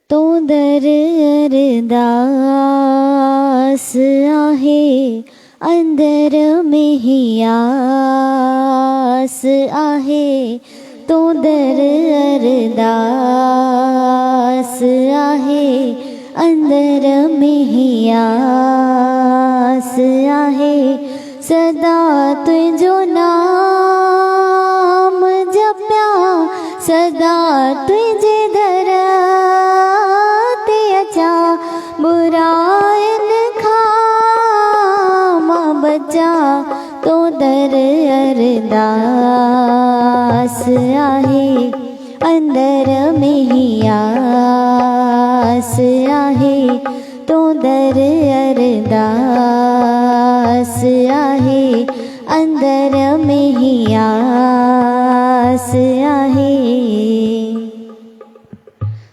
तो दर अरदास आहे अंदर में ही आस आहे। तो दर अरदास आहे अंदर में ही आस आहे। सदा तुझो नाम जप्या सदा तुझे दर ते अचा। बुराइन खां मां बचा तो दर अरदास आहे अंदर में ही आस आहे। तो दर अरदास आहे अंदर में ही आस आहे।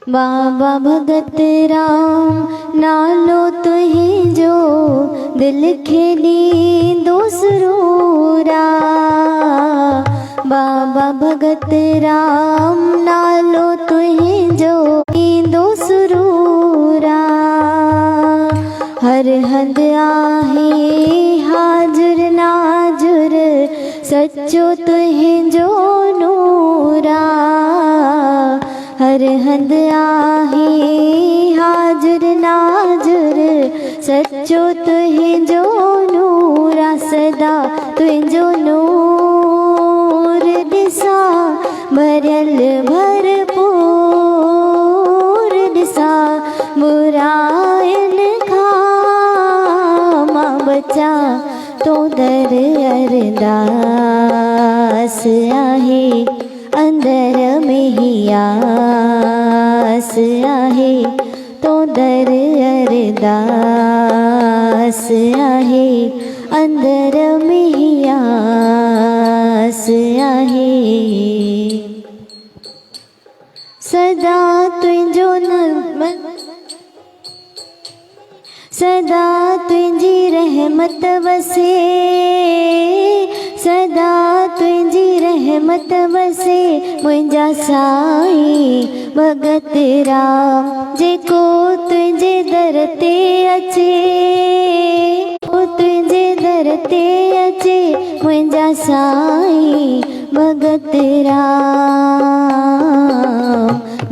बाबा भगत राम नालो तुहिंजो दिल खे ॾींदो सुरूरा। बाबा भगत राम नालो तुहिंजो ॾींदो सुरूरा। हर हंध आहे हाजुर नाजुर सच्चो तुहिंजो नूरा। हर हंध आहे हाजुर नाजुर सच्चो तुहिंजो नूरा। सदा तुहिंजो नूर ॾिसा भरियल भरपूर ॾिसा। बुराइन खां मां बचा तो दर अरदास आहे अंदर में ही आस आहे। तो दर अरदास आहे अंदर में ही आस आहे। सदा तुझो सदा तुझी रहमत वसे सदा तुझी रहमत वसे। मुंहिंजा साईं भगत राम जेको तुझे दर ते अचे तुझे दर ते अचे। मुंहिंजा साईं भगत राम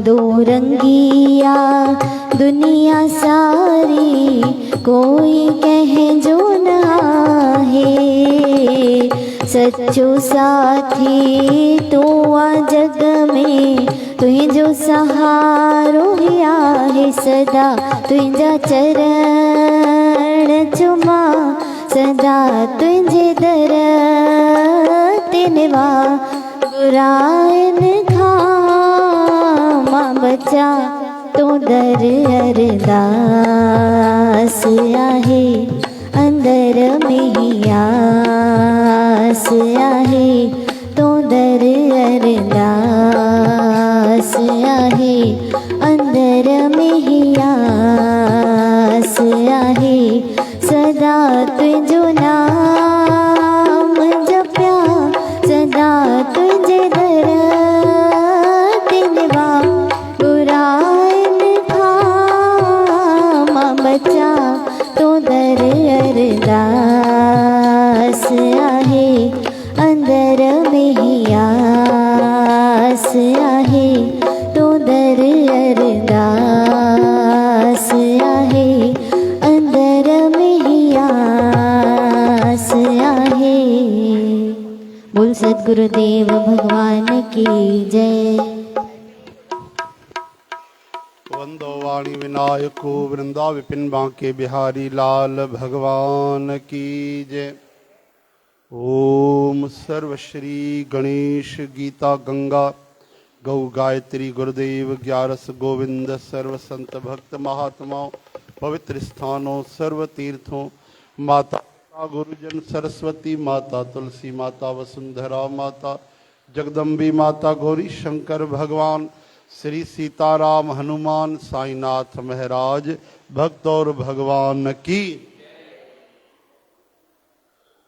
दो रंगिया दुनिया सारी कोई कंहिंजो न आहे। सच्चो साथी तू आ जग में तुझो सहारो ही आहे। सदा तुझा चरण चुमा सदा तुझे दर ते निवा। बुराइन खां मां बचा तो दर अरदास आहे अंदर में ही आस आहे। तो दर अरदास आहे अंदर में ही आस आहे। सदा तुझो नाम जप्या सदा तुझे दर ते निभा। बुराइन खां मां बचा तो दर अरदास आहे अंदर में ही आस आहे। तो दर अरदास आहे अंदर में ही आस आहे। बोल सद्गुरुदेव भगवान की जय। वंदो वाणी विनायको वृंदा विपिन बांके बिहारी लाल भगवान की जय। ओम सर्वश्री गणेश गीता गंगा गौ गायत्री गुरुदेव ग्यारस गोविंद सर्व संत भक्त महात्माओं पवित्र स्थानों सर्व तीर्थों माता गुरुजन सरस्वती माता तुलसी माता वसुंधरा माता जगदम्बी माता गौरी शंकर भगवान श्री सीताराम हनुमान साईनाथ महाराज भक्त और भगवान की।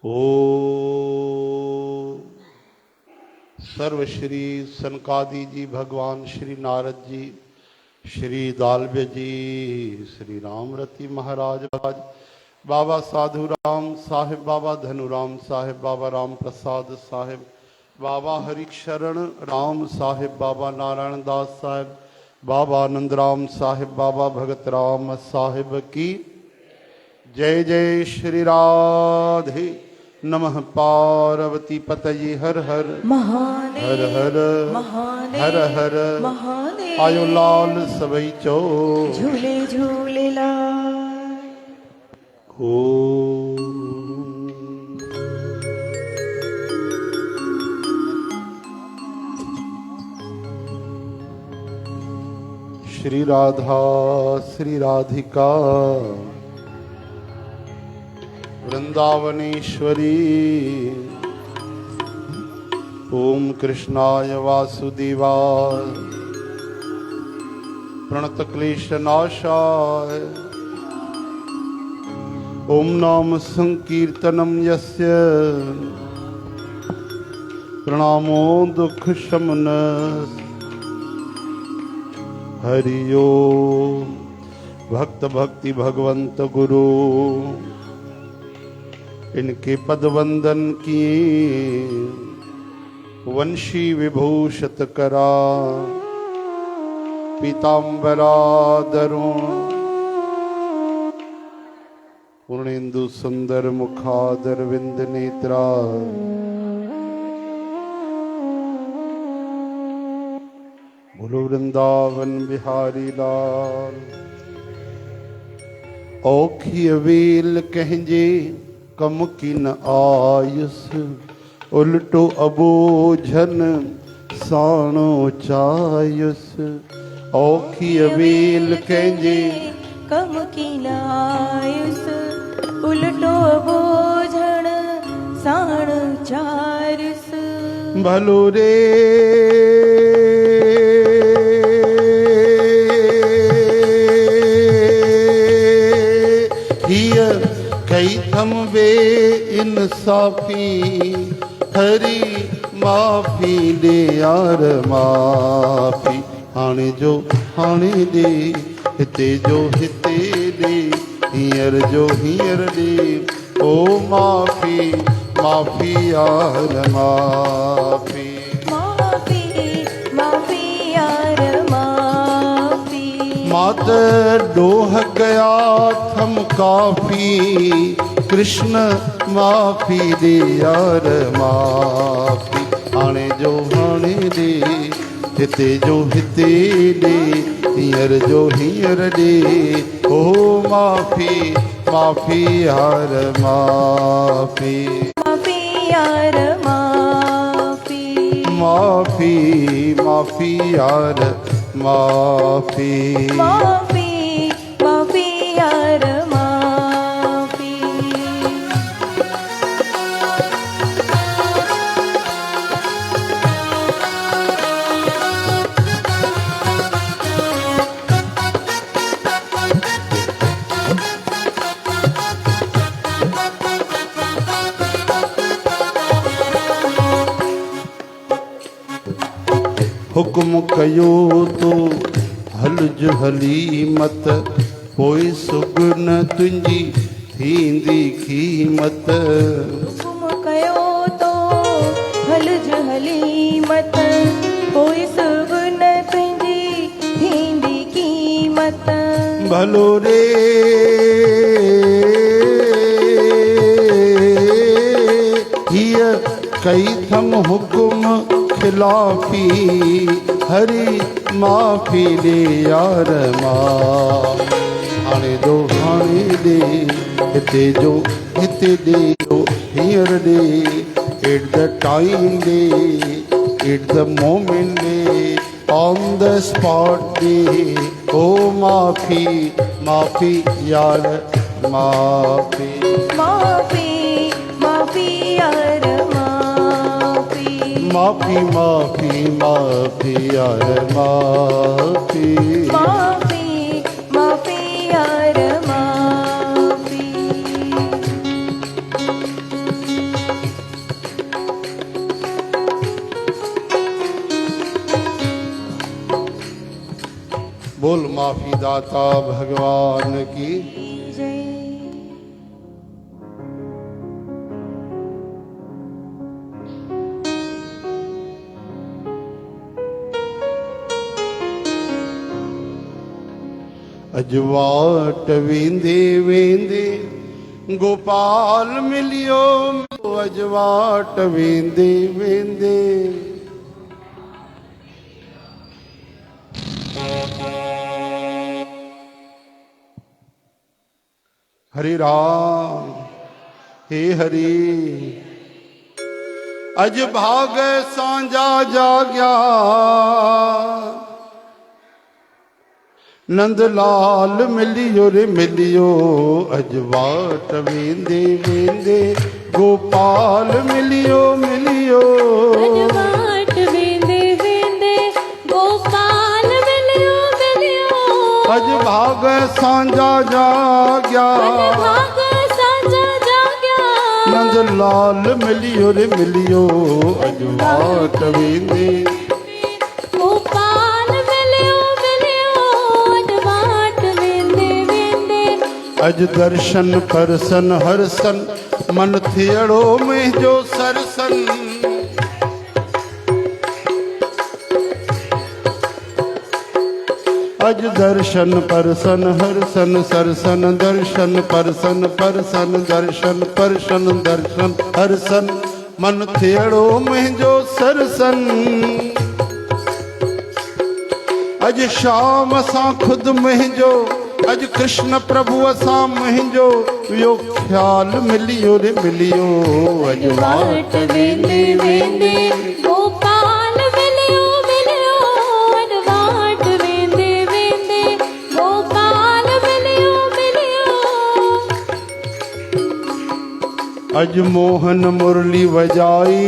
ओ सर्वश्री सनकादि जी भगवान श्री नारद जी श्री दालव्य जी, श्री रामरती महाराज, बाबा साधु राम साहिब, बाबा धनुराम साहिब, बाबा राम प्रसाद साहिब, बाबा हरिशरण राम साहिब, बाबा नारायण दास साहिब, बाबा आनंद राम साहिब, बाबा भगत राम साहिब की जय। जय श्री राधे नमः। पार्वती पतये हर हर महादेव, हर हर महादेव, हर हर महादेव। आयो लाल सबई चो झूले झूले लाल। ओम। श्री राधा श्री राधिका वृंदावनेश्वरी। ओम कृष्णाय वासुदेवाय प्रणत क्लेशनाशाय। ओम नाम संकीर्तनम यस्य प्रणामो दुख शमनः। हरि ओम। भक्त भक्ति भगवंत गुरु इनके पद वंदन किए वंशी विभूषित करा पीतांबरा दरुण पूर्णेन्दु सुंदर मुखादर विंद नेत्रा। बोलो वृंदावन बिहारी लाल। औखी वेल कहजे कम किन आयुष उल्टो अबोझन साणो चायुष। औखी वेल कहजे कम की नायुस उल्टो बोझण साण चारिस। भलो रे कई थम वे इंसाफी हरी माफी दे यार माफी। हाणे जो हाणे दे हिते जो हिते दे हींअर जो हींअर दे। ओ माफी माफी यार माफी। माफी माफी यार माफी। मात डोह गया थम काफी कृष्ण माफी दे यार माफी। हाणे जो हाणे दे हिते जो हिते दे हींअर जो हींअर दे। ओ माफी माफी यार माफी। माफी यार माफी। माफी माफी यार माफी। माफी माफी यार माफी। हुक्म कयो तो हलज हली मत कोई सुगन तुंहिंजी थींदी कीमत। हुकुम कयो तो हलज हली मत कोई सुगन तुंहिंजी थींदी कीमत। भलो रे हीअ कई थम हुकुम खिलाफी हरी माफी दे यार मां। हाणे दो हाणे दे हिते जो हिते दे जो हींअर दे। एट द टाइम दे एट द मोमेंट दे ऑन द स्पॉट दे। ओ माफी माफी यार माफी। माफी माफी यार माफी। माफी माफी माफी यार माफी। माफी माफी यार माफी। बोल माफी दाता भगवान की। जय। अजवाट वेंदे वेंदे गोपाल मिलियो, अजवाट वेंदे वेंदे। हरे राम हे हरि, अज भाग सांझा जाग्या, नंद लाल मिलियो रे मिलियो, अजवाट वेंदे वेंदे गोपाल मिलियो मिलियो। अजवाट वेंदे वेंदे गोपाल मिलियो मिलियो। अज भाग सांझा जाग्या, भाग साजा जाग्या, नंद लाल मिलियो रे मिलियो, अजवाट वेंदे गोपाल मिलियो मिलियो। अजवाट वेंदे वेंदे अज दर्शन परसन हरसन, मन थियड़ो में जो सरसन। अज दर्शन परसन हरसन सरसन, दर्शन परसन परसन दर्शन परसन दर्शन हरसन, मन थियड़ो में जो सरसन। अज शाम असां खुद मुंहिंजो, अज कृष्ण प्रभु असां मुंहिंजो, यो ख्याल मिलियो रे मिलियो। अजवाट वेंदे वेंदे गोपाल मिलियो मिलियो। अजवाट वेंदे वेंदे गोपाल मिलियो मिलियो। अज मोहन मुरली वजाई,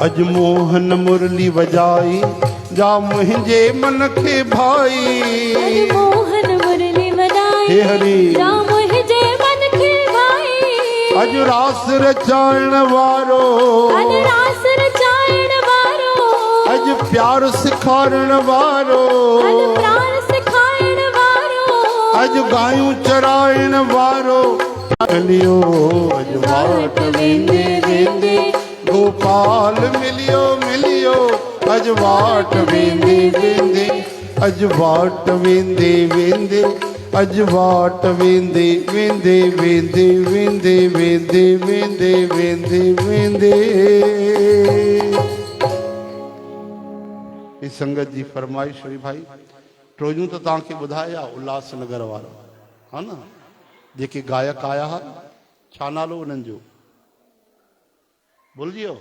अज मोहन मुरली वजाई, जा मुंहिंजे मन खे भाई। अज मोहन मुरली वजाई, हे हरि जा मुंहिंजे मन खे भाई। अज रास रचाइण वारो, अज रास रचाइण वारो, अज प्यार सिखारण वारो, अज प्राण सिखाइण वारो, अज गायूं चराइण वारो मिलियो। अजवाट वेंदे वेंदे गोपाल मिलियो मिलियो, अजवाट वेंदे वेंदे, अजवाट वेंदे वेंदे, अजवाट वेंदे वेंदे वेंदे वेंदे वेंदे वेंदे वेंदे वेंदे। इस संगत जी फरमाइश हुई भाई, ट्रोजू तो तव्हांखे ॿुधाया उल्हासनगर वारो हा न, जेके गायक आया हा, छा नालो उन्हनि जो भुलिजी वियो?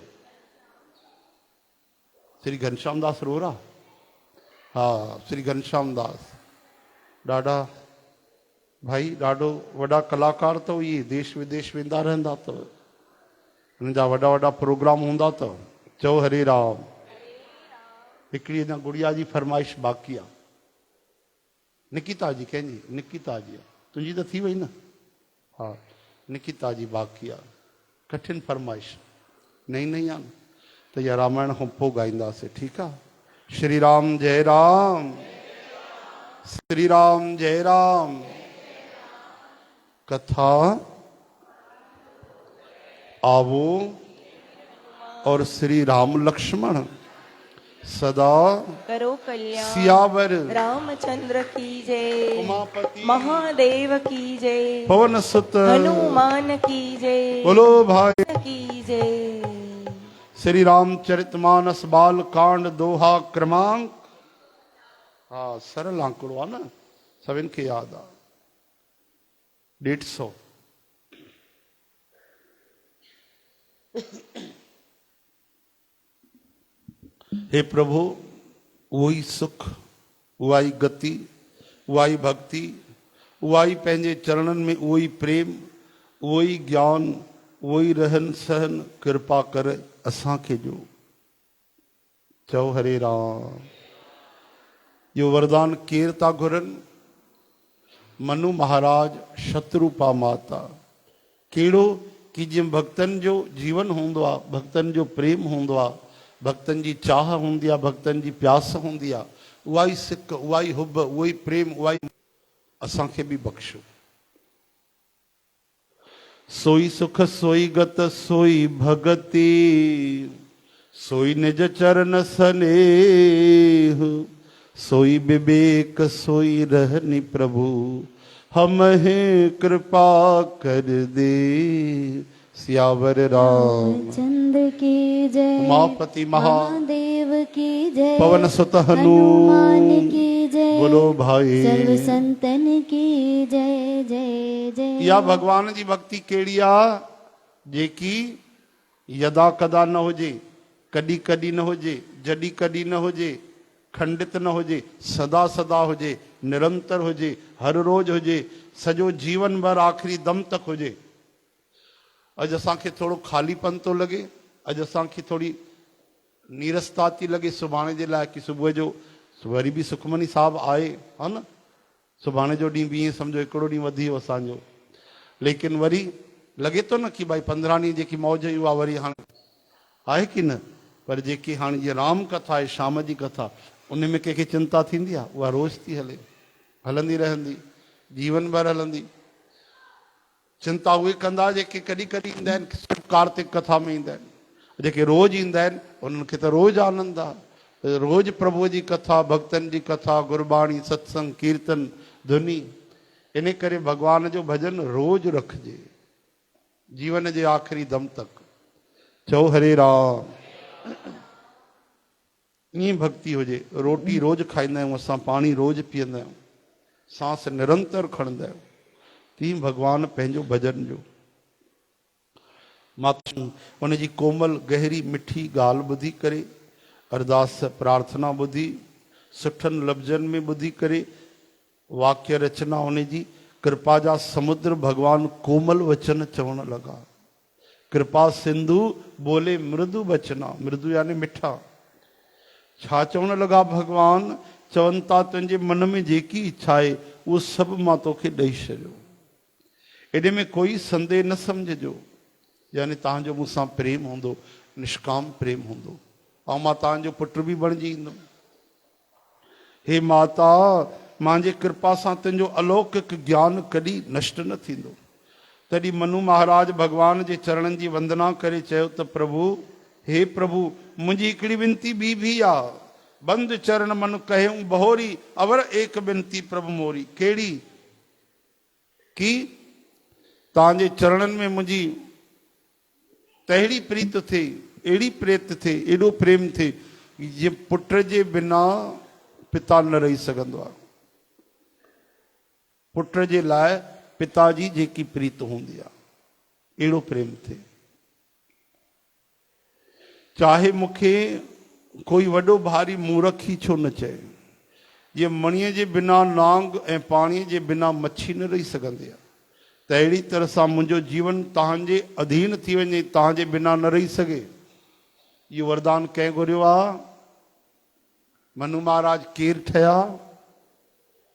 श्री घनश्याम दास रोहरा। हाँ, श्री घनश्याम दास ॾाढा भाई ॾाढो वॾा कलाकार अथव। इहे देश विदेश वेंदा रहंदा अथव, हुननि जा वॾा वॾा प्रोग्राम हूंदा अथव। चओ हरे राम। हिकिड़ी अञा गुड़िया जी फरमाइश बाक़ी आहे, निकिता जी, कंहिंजी? निकिता जी। तुंहिंजी त थी वई न? हा, निकिता जी बाक़ी आहे। कठिन फरमाइश नई नई आहे न, त इहा रामायण खां पोइ ॻाईंदासीं, ठीकु आहे? श्री राम जय राम, श्री राम जय राम। कथा आवो और श्री राम लक्ष्मण सदा करो कल्याण। सियावर रामचंद्र की जय, उमापति महादेव की जय, पवन सुत हनुमान की जय, बोलो भाई की जय। श्री रामचरितमानस बाल कांड दोहा क्रमांक, हाँ सरल आंकड़ो आहे न, सभिनि खे यादि आहे, 150। हे प्रभु, उहो ई सुख, उहा ई गति, उहा ई भक्ति, उहा ई पंहिंजे चरणनि में उहो ई प्रेम, उहो ई ज्ञान, उहो ई रहन सहन कृपा करे असांखे ॾियो। चओ हरे राम। इहो वरदान केरु था घुरनि? मनु महाराज, शत्रुपा माता, कहिड़ो कि जीअं भक्तनि जो जीवन हूंदो आहे, भक्तनि जो प्रेम हूंदो आहे, भक्तनि जी चाह हूंदी आहे, भक्तनि जी प्यास हूंदी आहे, उहा ई सिक, उहा ई हुब, उहो ई प्रेम, उहा ई असांखे बि बख़्शो। सोई सुख सोई गत सोई भगति, सोई निज चरण स्नेह, सोई विवेक सोई रहनी प्रभु, हम है कृपा कर दे। सियावर राम चंद्र की जय, उमापति महादेव की जय, पवन सुत हनुमान हनुमान की जय, बोलो भाई। सर्व संतन की जय जय जय। या भगवान जी भक्ति कहिड़ी आहे जेकी यदा कदा न हुजे, कॾहिं कॾहिं न हुजे, जॾहिं कॾहिं न हुजे, खंडित न हुजे, सदा सदा हुजे, निरंतर हुजे, हर रोज हुजे, सॼो जीवन भर आख़िरी दम तक हुजे। अॼु असांखे थोरो ख़ालीपन थो लॻे, अॼु असांखे थोरी नीरसता थी लॻे सुभाणे जे लाइ कि सुबुह जो वरी बि सुखमनी साहिबु आहे, हा न, सुभाणे जो ॾींहुं बि ईअं सम्झो हिकिड़ो ॾींहुं वधी वियो असांजो, लेकिन वरी लॻे थो न कि भाई 15 ॾींहं जेकी मौज हुई उहा वरी हाणे आहे कि न। पर जेकी हाणे जीअं राम कथा आहे, शाम जी कथा, उन में कंहिंखे चिंता थींदी आहे? उहा रोज़ थी हले, हलंदी रहंदी, जीवन भर हलंदी। चिंता उहे कंदा जेके कॾहिं कॾहिं ईंदा आहिनि, सिर्फ़ु कार्तिक कथा में ईंदा आहिनि। जेके रोज़ ईंदा आहिनि उन्हनि खे त रोज़ आनंद आहे, रोज़ प्रभुअ जी कथा, भक्तनि जी कथा, गुरबाणी, सत्संग, कीर्तन, धुनी। इन करे भॻवान जो भॼन रोज़ रखिजे जीवन जे आख़िरी दम तक। चओ हरे राम। ईअं भक्ति हुजे। रोटी रोज़ खाईंदा आहियूं असां, पाणी रोज़ पीअंदा आहियूं, सांस निरंतर खणंदा आहियूं, तीअं भगवान पंहिंजो भॼन जो माता उन जी कोमल गहरी मिठी ॻाल्हि ॿुधी करे, अरदास प्रार्थना ॿुधी, सुठनि लफ़्ज़नि में ॿुधी करे, वाक्य रचना उन जी कृपा जा समुद्र भगवान कोमल वचन चवण लॻा। कृपा सिंधु बोले मृदु बचना, मृदु यानी मिठा। छा चवण लॻा भगवान? चवनि था तुंहिंजे मन में जेकी इच्छा आहे उहो सभु मां तोखे ॾेई छॾियो। एॾे में कोई संदेह न सम्झिजो, यानी तव्हांजो मूंसां प्रेम हूंदो, निष्काम प्रेम हूंदो, ऐं मां तव्हांजो पुट बि बणिजी ईंदुमि। हे माता, मुंहिंजे कृपा सां तुंहिंजो अलौकिक ज्ञान कॾहिं नष्ट न थींदो। तॾहिं मनु महाराज भगवान जे चरणनि जी वंदना करे चयो त प्रभु, हे प्रभु, मुंहिंजी हिकिड़ी विनती ॿी बि आहे। बंद चरण मन कहूं बहोरी, अवर एक विनती प्रभु मोरी। कहिड़ी? कि तव्हांजे चरणनि में मुंहिंजी तहिड़ी प्रीत थिए, अहिड़ी प्रीत थिए, एॾो प्रेम थिए, जीअं पुट जे बिना पिता न रही सघंदो आहे। पुट जे लाइ पिता जी जेकी प्रीत हूंदी आहे, अहिड़ो प्रेम थिए। चाहे मूंखे कोई वॾो भारी मूर्ख ई छो न चए, जीअं मणीअ जे बिना नांग ऐं पाणीअ जे बिना मच्छी न रही सघंदी आहे, त अहिड़ी तरह सां मुंहिंजो जीवन तव्हांजे अधीन थी वञे, तव्हांजे बिना न रही सघे। इहो वरदान कंहिं घुरियो आहे? मनु महाराज केरु ठहिया?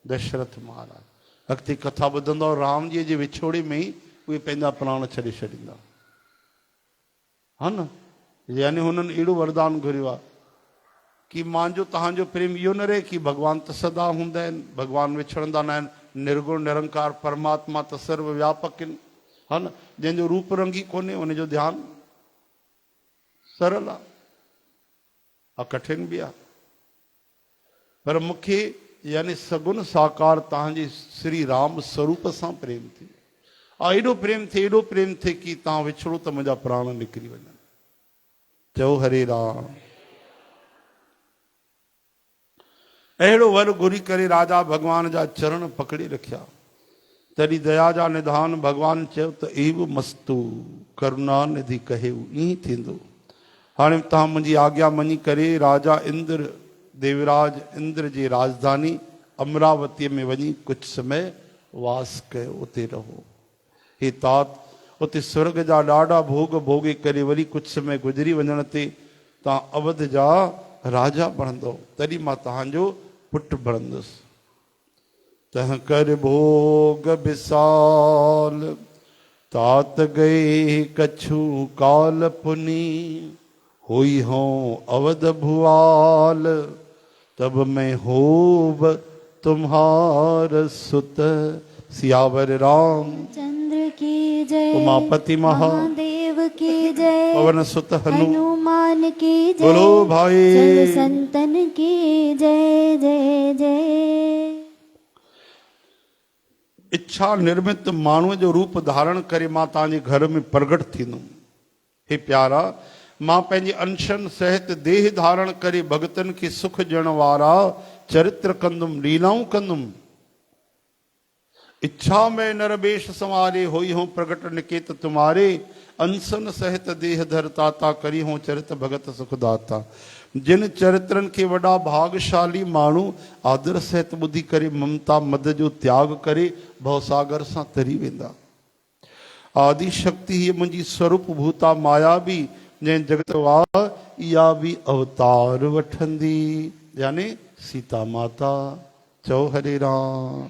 दशरथ महाराज। अॻिते कथा ॿुधंदव, राम जी जे विछोड़े में ई उहे पंहिंजा प्राण छॾे छॾींदा, हा न। यानी हुननि अहिड़ो वरदान घुरियो आहे कि मुंहिंजो तव्हांजो प्रेम इहो न रहे कि भॻवान त सदा हूंदा आहिनि, भॻवान विछड़ंदा न आहिनि, निर्गुण निरंकार परमात्मा त सर्व व्यापक आहिनि, हा न। जंहिंजो रूप रंग ई कोन्हे उनजो ध्यानु सरल आहे, कठिन बि आहे। पर मूंखे यानी सगुन साकार तव्हांजे श्री राम स्वरूप सां प्रेम थिए, ऐं एॾो प्रेम थिए, एॾो प्रेम थिए कि तव्हां विछड़ो त मुंहिंजा प्राण निकिरी वञनि। चओ हरे राम। अहिड़ो वर घुरी करे राजा भगवान जा चरण पकड़े रखिया। तॾहिं दया जा निधान भगवान चयो त एव मस्तु करुणा निधि कहे, ईअं थींदो। हाणे तव्हां मुंहिंजी आज्ञा मञी करे राजा इंद्र, देवराज इंद्र जी राजधानी अमरावतीअ में वञी कुझु समय वास कयो, उते रहो। हे तात, उते स्वर्ग जा ॾाढा भोग भोगे करे वरी कुझु समय गुज़री वञण ते तव्हां अवध जा राजा बणंदो, तॾहिं मां तव्हांजो पुटु बणंदुसि। तंहिं कर भोग विसाल तात गए कछु काल पुनि होई हो अवध भुआल तब मैं होब तुम्हार सुत सियावर राम चंद्र की जय उमापति महादेव की जय पवन सुत हनुमान की जय बोलो भाई सर्व संतन की जय जय जय। इच्छा निर्मित माण्हूअ जो रूप धारण करे मां तव्हांजे घर में प्रगट थींदुमि। हे प्यारा, मां पंहिंजे अंशन सहित देह धारण करे भगतन खे सुख ॾियण वारा चरित्र कंदुमि, लीलाऊं कंदुमि। इच्छा में नरवेश संवारे होई हो प्रगट निकेत तुम्हारे अंसन सहित देह धरताता करी हो चरित भगत सुखदाता। जिन चरित्रन के वॾा भागशाली माण्हू आदर सहित ॿुधी करे ममता मद जो त्याग करे भवसागर सां तरी वेंदा। आदि शक्ति हीअ मुंहिंजी स्वरूप भूता माया बि जंहिं जगत वाह इहा बि अवतार वठंदी, यानी सीता माता। चओ हरे राम।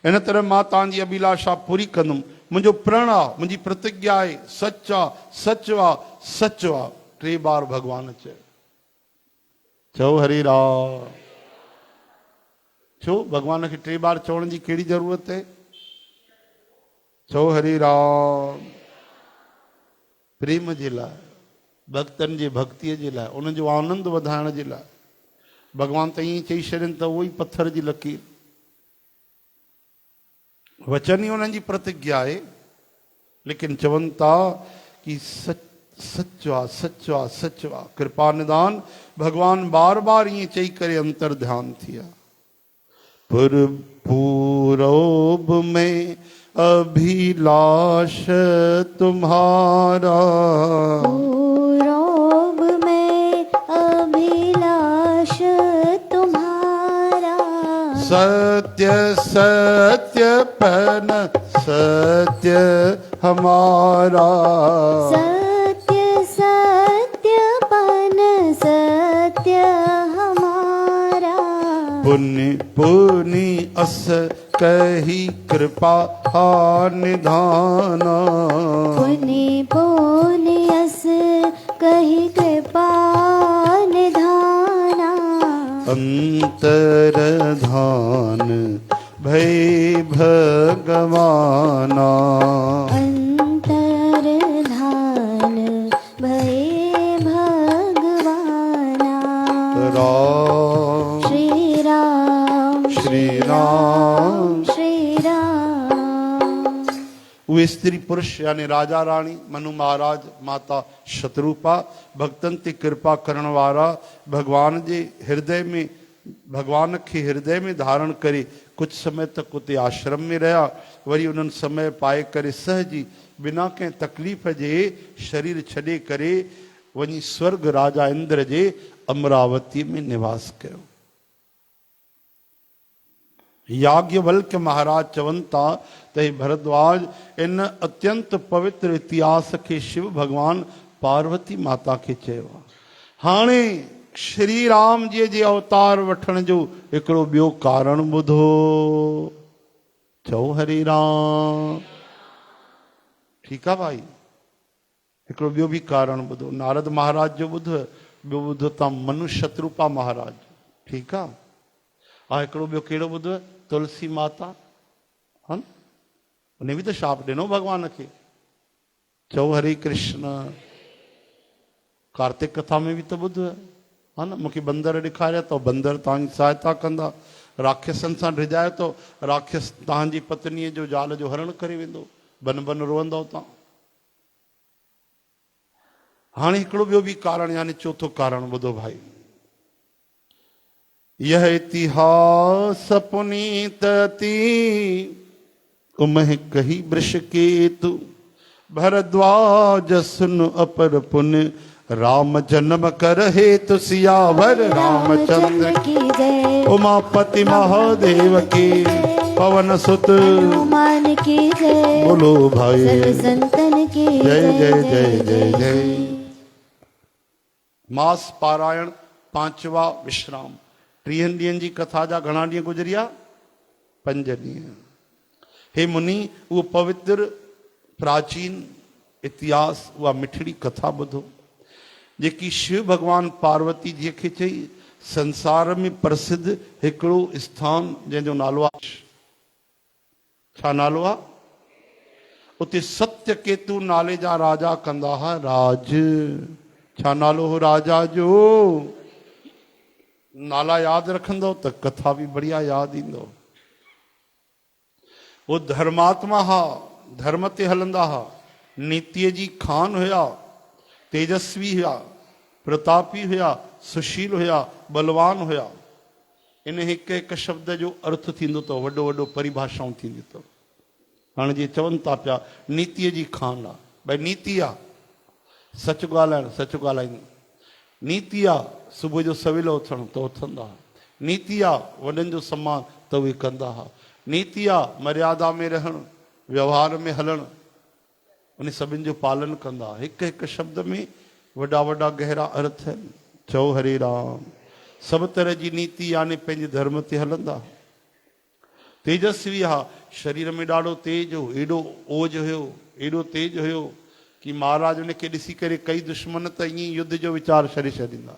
इन तरह मां तव्हांजी अभिलाषा पूरी कंदुमि। मुंहिंजो प्रण आहे, मुंहिंजी प्रतिज्ञा आहे, सच आहे, सच आहे, सच आहे। 3 बार भगवान चयो। चओ हरे राम। छो भगवान खे 3 बार चवण जी कहिड़ी ज़रूरत आहे? चओ हरे राम। प्रेम जे लाइ, भक्तनि जे भक्तीअ जे लाइ, उन्हनि जो आनंद वधाइण जे लाइ। भगवान त ईअं चई छॾनि त उहो ई पत्थर जी लकीर। वचन ही उन्हनि जी प्रतिज्ञा आहे, लेकिन चवनि था कि सच आहे, सच आहे, सच आहे। कृपा निदान भगवान बार बार ईअं चई करे अंतर ध्यान थी विया। पुर पूरब में अभिलाष तुम्हारा, पूरब में अभिलाष तुम्हारा, सत्य सत्य पन सत्य हमारा, सत्य सत्य पन सत्य हमारा, पुण्य पुनि अस कही कृपा निधाना, पुनि पुनि अस कही कृपा निधाना, अंतर धान भय भगवाना, अंतर धान भय भगवाना, राम श्री राम श्री राम। श्री राम। वे स्त्री पुरुष यानी राजा रानी, मनु महाराज, माता शत्रुपा, भक्तन ते कृपा करण वारा, भगवान जे हृदय में, भगवान के हृदय में धारण करे कुछ समय तक उते आश्रम में रहा। वरी उन्हनि समय पाए करे सहजी बिना कंहिं तकलीफ़ जे शरीर छॾे करे वञी स्वर्ग राजा इंद्र जे अमरावती में निवास कयो। याज्ञवल्क्य महाराज चवनि था त हे भरद्वाज, इन अत्यंत पवित्र इतिहास के शिव भगवान पार्वती माता के चयो आहे। हाणे श्री राम जी जे अवतार वठण जो हिकिड़ो ॿियो कारण ॿुधो। चओ हरे राम। ठीकु आहे भाई। हिकिड़ो ॿियो बि कारण ॿुधो। नारद महाराज जो ॿुधो, ॿियो ॿुधो तव्हां मनु शत्रुपा महाराज। ठीकु आहे। हा, हिकिड़ो ॿियो कहिड़ो ॿुधो? तुलसी माता। हा न, उन बि त शाप ॾिनो भॻवान खे। चओ हरे कृष्ण। कार्तिक कथा में बि त ॿुधो आहे, हा न, मूंखे बंदर ॾेखारिया तो बंदर तव्हांजी सहायता कंदा, राक्षसनि सां डिॼाए तो राक्षस तव्हांजी पत्नीअ जो ज़ाल जो हरण करे वेंदो, बन बन रोअंदव तव्हां। हाणे हिकिड़ो ॿियो बि कारण यानी चौथो कारण ॿुधो भाई। यह इतिहास पुनीत ती उमह कही वृष केतु, भरद्वाज सुन अपर पुण्य राम जन्म कर हेतु, सियावर रामचंद्र की जय। उमापति महादेव की, पवन सुत हनुमान की जय। बोलो भाई सर्व संतन की जय जय जय जय जय। मास पारायण 5वां विश्राम। 30 ॾींहंनि जी कथा जा घणा ॾींहं गुज़रिया? 5 ॾींहं। हे मुनि, उहो पवित्र प्राचीन इतिहास उहा मिठड़ी कथा ॿुधो जेकी शिव भगवान पार्वती जी खे चई संसार में प्रसिद्ध हिकिड़ो स्थान जंहिंजो नालो आहे, छा नालो आहे? उते सत्यकेतु नाले जा राजा कंदा हुआ राज। छा नालो हो राजा जो? नाला यादि रखंदो त कथा बि बढ़िया यादि ईंदो। वो धर्मात्मा हा, धर्म ते हलंदा हा, नीतीअ जी खान हुया, तेजस्वी हुया, प्रतापी हुया, सुशील हुया, बलवान हुया। इन हिकु हिकु शब्द जो अर्थ थींदो अथव, वॾो वॾो परिभाषाऊं थींदियूं अथव। हाणे जीअं चवनि था पिया नीतीअ जी खान आहे, भई नीति आहे सच ॻाल्हाइणु, सच ॻाल्हाईंदो। नीति आहे सुबुह जो सवेल उथणु त उथंदा हुआ। नीति आहे वॾनि जो सम्मान त उहे कंदा हुआ। नीति आहे मर्यादा में रहणु, व्यवहार में हलणु, उन सभिनि जो पालन कंदा हुआ। हिकु हिकु शब्द में वॾा वॾा गहरा अर्थ आहिनि। चओ हरे राम। सभु तरह जी नीति यानी पंहिंजे धर्म ते हलंदा। तेजस्वी हा, शरीर में ॾाढो तेज हो, एॾो ओज हुयो, एॾो तेज हुयो कि महाराज उनखे ॾिसी करे कई दुश्मन त ईअं युद्ध जो वीचार छॾे छॾींदा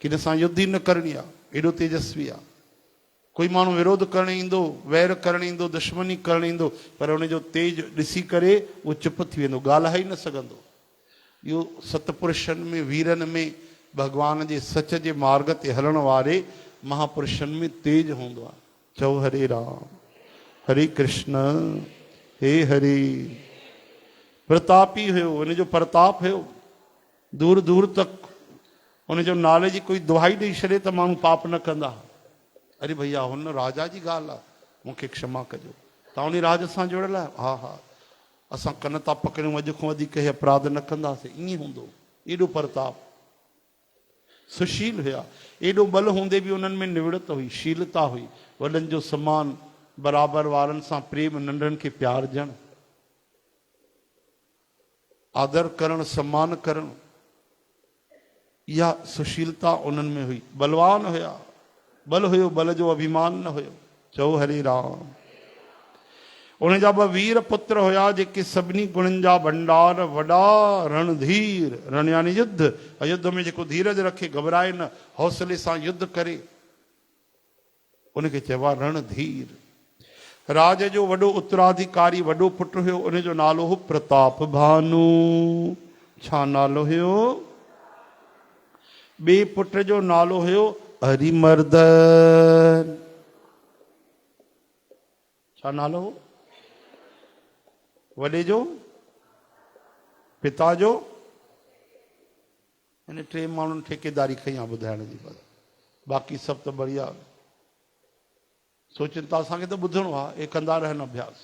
कि हिन सां युद्ध ई न करणी आहे, एॾो तेजस्वी आहे। कोई माण्हू विरोध करणु ईंदो, वैर करणु ईंदो, दुश्मनी करणु ईंदो, पर उनजो तेज ॾिसी करे उहो चुप थी वेंदो, ॻाल्हाए ई न सघंदो। इहो सतपुरुषनि में, वीरनि में, भॻवान जे सच जे मार्ग ते हलण वारे महापुरुषनि में तेज हूंदो आहे। चओ हरे राम, हरे कृष्ण, हे हरे। प्रतापी हुयो, उनजो प्रताप हुयो, दूर दूर तक उनजो नाले जी कोई दुहाई ॾेई छॾे त माण्हू पाप न कंदा। अरे भैया हुन राजा जी ॻाल्हि आहे, मूंखे क्षमा कजो, तव्हां उन राज सां जुड़ियल आहियो? हा हा, असां कन था पकड़ियूं, अॼु खां वधीक हे अपराध न कंदासीं। ईअं हूंदो, एॾो प्रताप। सुशील हुया, एॾो बल हूंदे बि उन्हनि में निवड़त हुई, शीलता हुई, वॾनि जो सम्मान, बराबरि वारनि सां प्रेम, नंढनि खे प्यार ॾियणु, आदर करणु, सम्मान करणु, इहा सुशीलता उन्हनि में हुई। बलवान हुया, बल हुयो, बल जो अभिमान न हुयो। चओ हरे राम। उन जा ॿ वीर पुत्र हुया जेके सभिनी गुणनि जा भंडार, वॾा रणधीर, रण यानी युद्ध, युद्ध में जेको धीरज रखे, घबराए न, हौसले सां युद्ध करे, उनखे चइबो आहे रणधीर। राज जो वॾो उत्तराधिकारी वॾो पुटु हुयो, उनजो नालो हो प्रताप भानु। छा नालो हुयो? ॿिए पुट जो नालो हुयो हरिमर्दन। छा नालो हो? वॾे जो, पिता जो, हिन टे माण्हुनि ठेकेदारी खई आहे ॿुधाइण जी, बाक़ी सभु त बढ़िया सोचनि था, असांखे त ॿुधणो आहे, ये कंदा रहनि अभ्यास।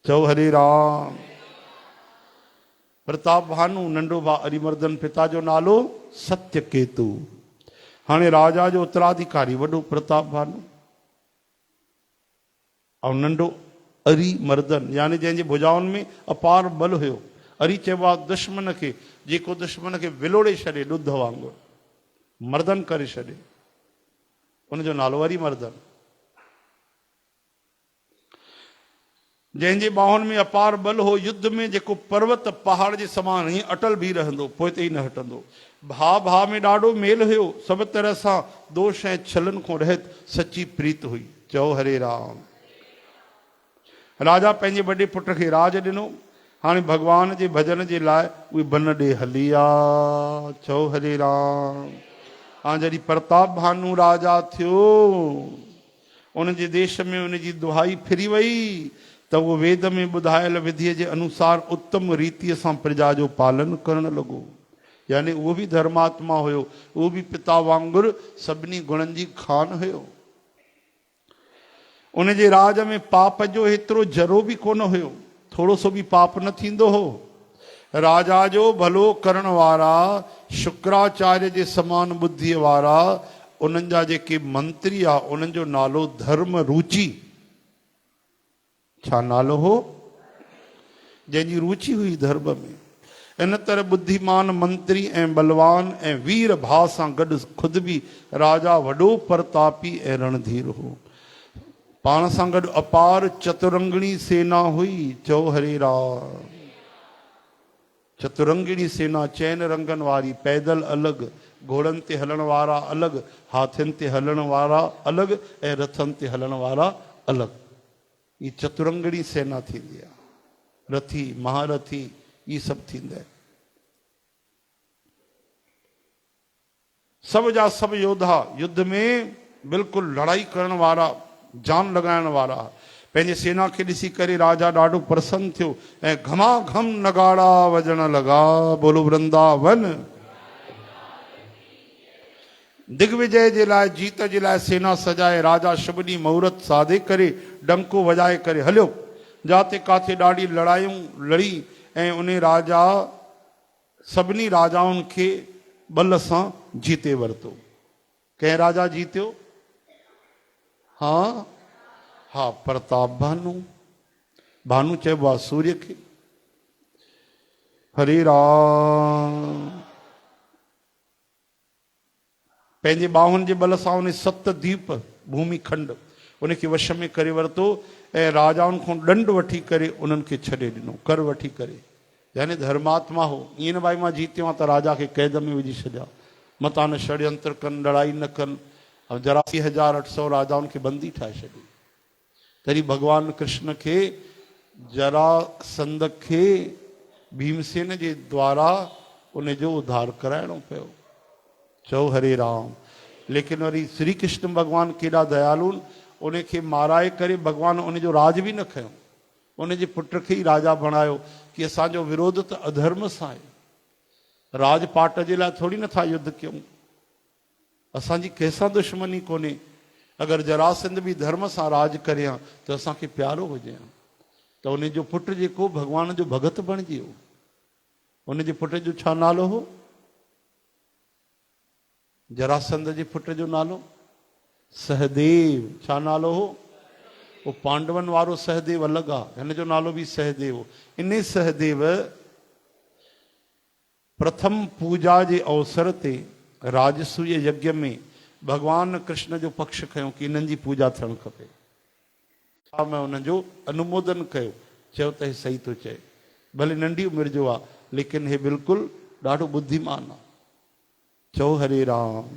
चओ हरे राम। प्रताप भानु नंढो भाउ हरिमर्दन, पिता जो नालो सत्यकेतु। हाणे राजा जो उत्तराधिकारी वॾो प्रताप भानु ऐं नंढो हरिमर्दन, यानी जंहिंजे भुजाउनि में अपार बल हुयो। हरि चइबो आहे दुश्मन खे, जेको दुश्मन खे विलोड़े छॾे ॾुध वांगुरु, मर्दन करे छॾे, उनजो नालो हरिमर्दन। जंहिंजे ॿाहुनि में अपार बल हो, युद्ध में जेको पर्वत पहाड़ जे समान हीअं अटल बीह रहंदो, पोइ ते ई न हटंदो। भाउ भाउ में ॾाढो मेल हुयो, सभु तरह सां दोष ऐं छलनि खां रहित सची प्रीत हुई। चओ हरे राम। राजा पंहिंजे वॾे पुट खे राज ॾिनो। हाणे भॻवान जे भॼन जे लाइ उहे बन ॾे हली आ। चओ हरे राम। हाणे जॾहिं प्रताप भानु राजा थियो, उनजे देश में उनजी दुहाई फिरी वई त उहो वेद में ॿुधायल विधीअ जे अनुसार उत्तम रीतिअ सां प्रजा जो पालन करणु लॻो। यानी उहो बि धर्मात्मा हुयो, उहो बि पिता वांगुरु सभिनी गुणनि जी खान हुयो। उनजे राज में पाप जो हेतिरो जरो बि कोन हुयो, थोरो सो बि पाप न थींदो हो। राजा जो भलो करण वारा, शुक्राचार्य जे समान बुद्धीअ वारा, उन्हनि जा जेके मंत्री आहे, उन्हनि जो नालो धर्म रुचि। छा नालो हो? जंहिंजी रुचि हुई धर्म में। इन तरह बुद्धिमान मंत्री ऐं बलवान ऐं वीर भाउ सां गॾु खुद बि राजा वॾो प्रतापी ऐं रणधीर हो। पाण सां गॾु अपार चतुरंगणी सेना हुई। चओ हरे राम। चतुरंगिणी सेना चैन रंगन वारी, पैदल अलग, घोड़न ते हलण वारा अलग, हाथिन ते हलण वारा अलग ऐं रथन ते हलण वारा अलग। ये चतुरंगिणी सेना थींदी आहे। रथी महारथी ये सब थींदा आहिनि। सब जा सब योद्धा युद्ध में बिल्कुल लड़ाई करण वारा, जान लगाइण वारा। पंहिंजे सेना खे ॾिसी करे राजा ॾाढो प्रसन्न थियो ऐं घमाघम नगाड़ा वजण लगा। बोलो वृंदावन। दिग्विजय जे लाइ, जीत जे लाइ सेना सजाए राजा शुभ ॾींहुं मुहूर्त साधे करे डंको वजाए करे हलियो। जाते काथे ॾाढी लड़ायूं लड़ी ऐं उन राजा सभिनी राजाउनि खे बल सां जीते वरितो। कंहिं राजा जीतियो? हाँ हाँ, प्रताप भानु। भानु चइबो आहे सूर्य खे। हरे राम। पंहिंजे बाहुनि जे बल सां उन सतद्वीप भूमि खंड उनखे वश में करे वरितो ऐं राजाउनि खां ॾंड वठी करे उन्हनि खे छॾे ॾिनो, कर वठी करे। यानी धर्मात्मा हो। ईअं न भाई मां जीतियो आहियां त राजा खे कैद में विझी छॾिया, मता न षड्यंत्र कनि, लड़ाई न कनि। अब जरा 3800 राजाउनि खे बंदी ठाहे छॾी। तॾहिं भगवान कृष्ण खे जरासंध खे भीमसेन जे द्वारा उनजो उद्धार कराइणो पियो। चओ हरे राम। लेकिन वरी श्री कृष्ण भगवान केॾा दयालु, उनखे माराए करे भगवान उनजो राज बि न खयो। उनजे पुट खे ई राजा बणायो कि असांजो विरोध त अधर्म सां आहे। राजपाट जे लाइ थोरी नथा युद्ध कयूं। असांजी कंहिंसां दुश्मनी कोन्हे। अगरि जरासंध बि धर्म सां राज करे हा त असांखे प्यारो हुजे हा। त उनजो पुट जेको भगवान जो भगत बणिजी वियो। उनजे पुट जो छा नालो हो? जरासंध जे पुट जो नालो सहदेव। छा नालो हो? वो पांडवन वारो सहदेव अलग आहे, हिन जो नालो बि सहदेव। इन सहदेव प्रथम पूजा जे अवसर ते राजसूय यज्ञ में भगवान कृष्ण जो पक्ष खयो कि इन्हनि जी पूजा थियणु खपे। मैं उनजो अनुमोदन कयो, चयो त हे सही थो चए। भले नंढी उमिरि जो आहे लेकिन हे बिल्कुलु ॾाढो बुद्धिमान आहे। चओ हरे राम।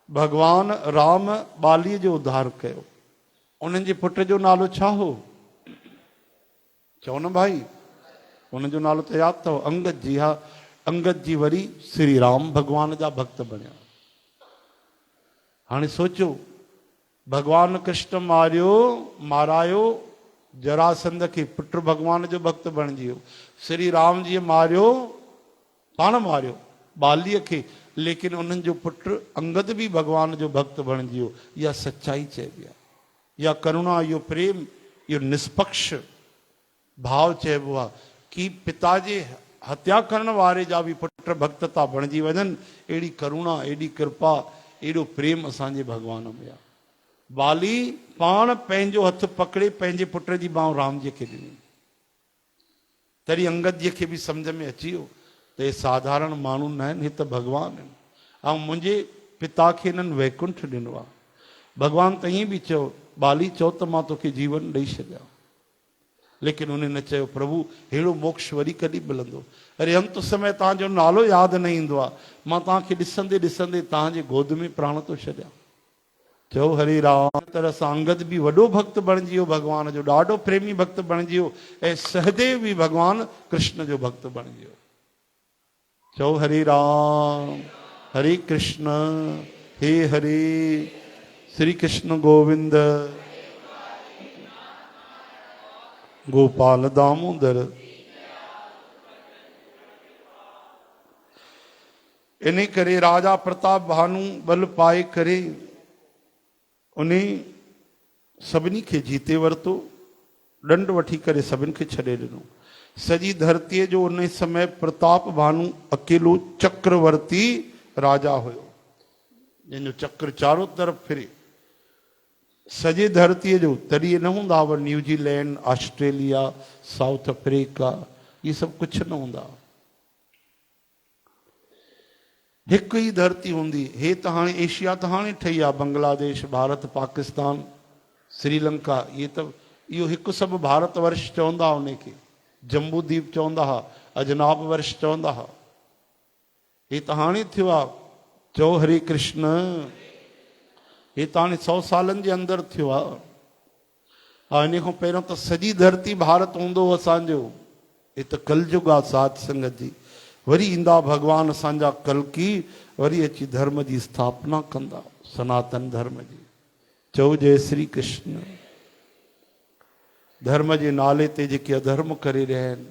भगवान राम बालीअ जो उद्धार कयो। उन्हनि जे पुट जो नालो छा हो? चओ न भाई, उनजो नालो त यादि अथव, अंगद जी। हा, अंगद जी वरी श्री राम भगवान जा भक्त बणिया। हाणे सोचो, भगवान कृष्ण मारायो जरासंध खे, पुट भगवान जो भक्त बणिजी वियो। श्री राम जी मारियो, पाण मारियो बालीअ खे, लेकिन उन्हनि जो पुट अंगद बि भगवान जो भक्त बणिजी वियो। इहा सच्चाई चइबी आहे, इहा करुणा, इहो प्रेम, इहो निष्पक्ष भाव चइबो आहे कि पिता जे हत्या करण वारे जा बि पुट भक्त था बणिजी वञनि। अहिड़ी करुणा, एॾी कृपा, एॾो प्रेम असांजे भगवान में आहे। बाली पाण पंहिंजो हथ पकड़े पंहिंजे पुट जी बांह राम जी खे ॾिनी। तॾहिं अंगद जी खे बि सम्झ में अची वियो त हे साधारण माण्हू न आहिनि, हे त भगवान आहिनि। ऐं मुंहिंजे पिता खे हिननि वैकुंठ ॾिनो आहे। भगवान त ईअं बि चयो, बाली चओ त मां तोखे जीवन ॾेई छॾियां। लेकिन उन न चयो, प्रभु अहिड़ो मोक्ष वरी कॾहिं मिलंदो? अरे अंत समय तव्हांजो नालो यादि न ईंदो आहे, मां तव्हांखे ॾिसंदे ॾिसंदे तव्हांजे गोद में प्राण थो छॾियां। चओ हरे राम। तरह सां अंगद बि वॾो भक्त बणिजी वियो भगवान जो, ॾाढो प्रेमी भक्त बणिजी वियो। ऐं सहदेव बि भगवान कृष्ण जो भक्त बणिजी वियो। चओ हरे राम। हरे कृष्ण, हे हरे। श्री कृष्ण गोविंद, गोपाल दामोदर। इन करे राजा प्रताप भानु बल पाए करे उन सभिनी खे जीते वरितो, ॾंड वठी करे सभिनि खे छॾे ॾिनो। सॼी धरतीअ जो उन समय प्रताप भानु अकेलो चक्रवर्ती राजा हुयो, जंहिंजो चक्र चारों तरफ़ फिरे। सॼे धरतीअ जो तॾहिं न हूंदा हुआ न्यूजीलैंड, ऑस्ट्रेलिया, साउथ अफ्रीका, इहे सभु कुझु न हूंदा। हिकु ई धरती हूंदी। हे त हाणे एशिया त हाणे ठही आहे, बांग्लादेश, भारत, पाकिस्तान, श्रीलंका, इहे त इहो हिकु सभु भारत वर्ष चवंदा उनखे। जम्बूदीप चवंदा हुआ, अजनाब वर्ष चवंदा हुआ। ही त हाणे थियो आहे, चओ हरे कृष्ण। ही त हाणे 100 सालनि जे अंदरि थियो आहे। इन खां पहिरियों त सॼी धरती भारत हूंदो हो असांजो। ही त कलयुग आहे साध संगत जी। वरी ईंदा भॻवान असांजा कलकी, वरी अची धर्म जी स्थापना कंदा, सनातन धर्म जी। चओ जय श्री कृष्ण। धर्म जे नाले ते जेके अधर्म करे रहिया आहिनि,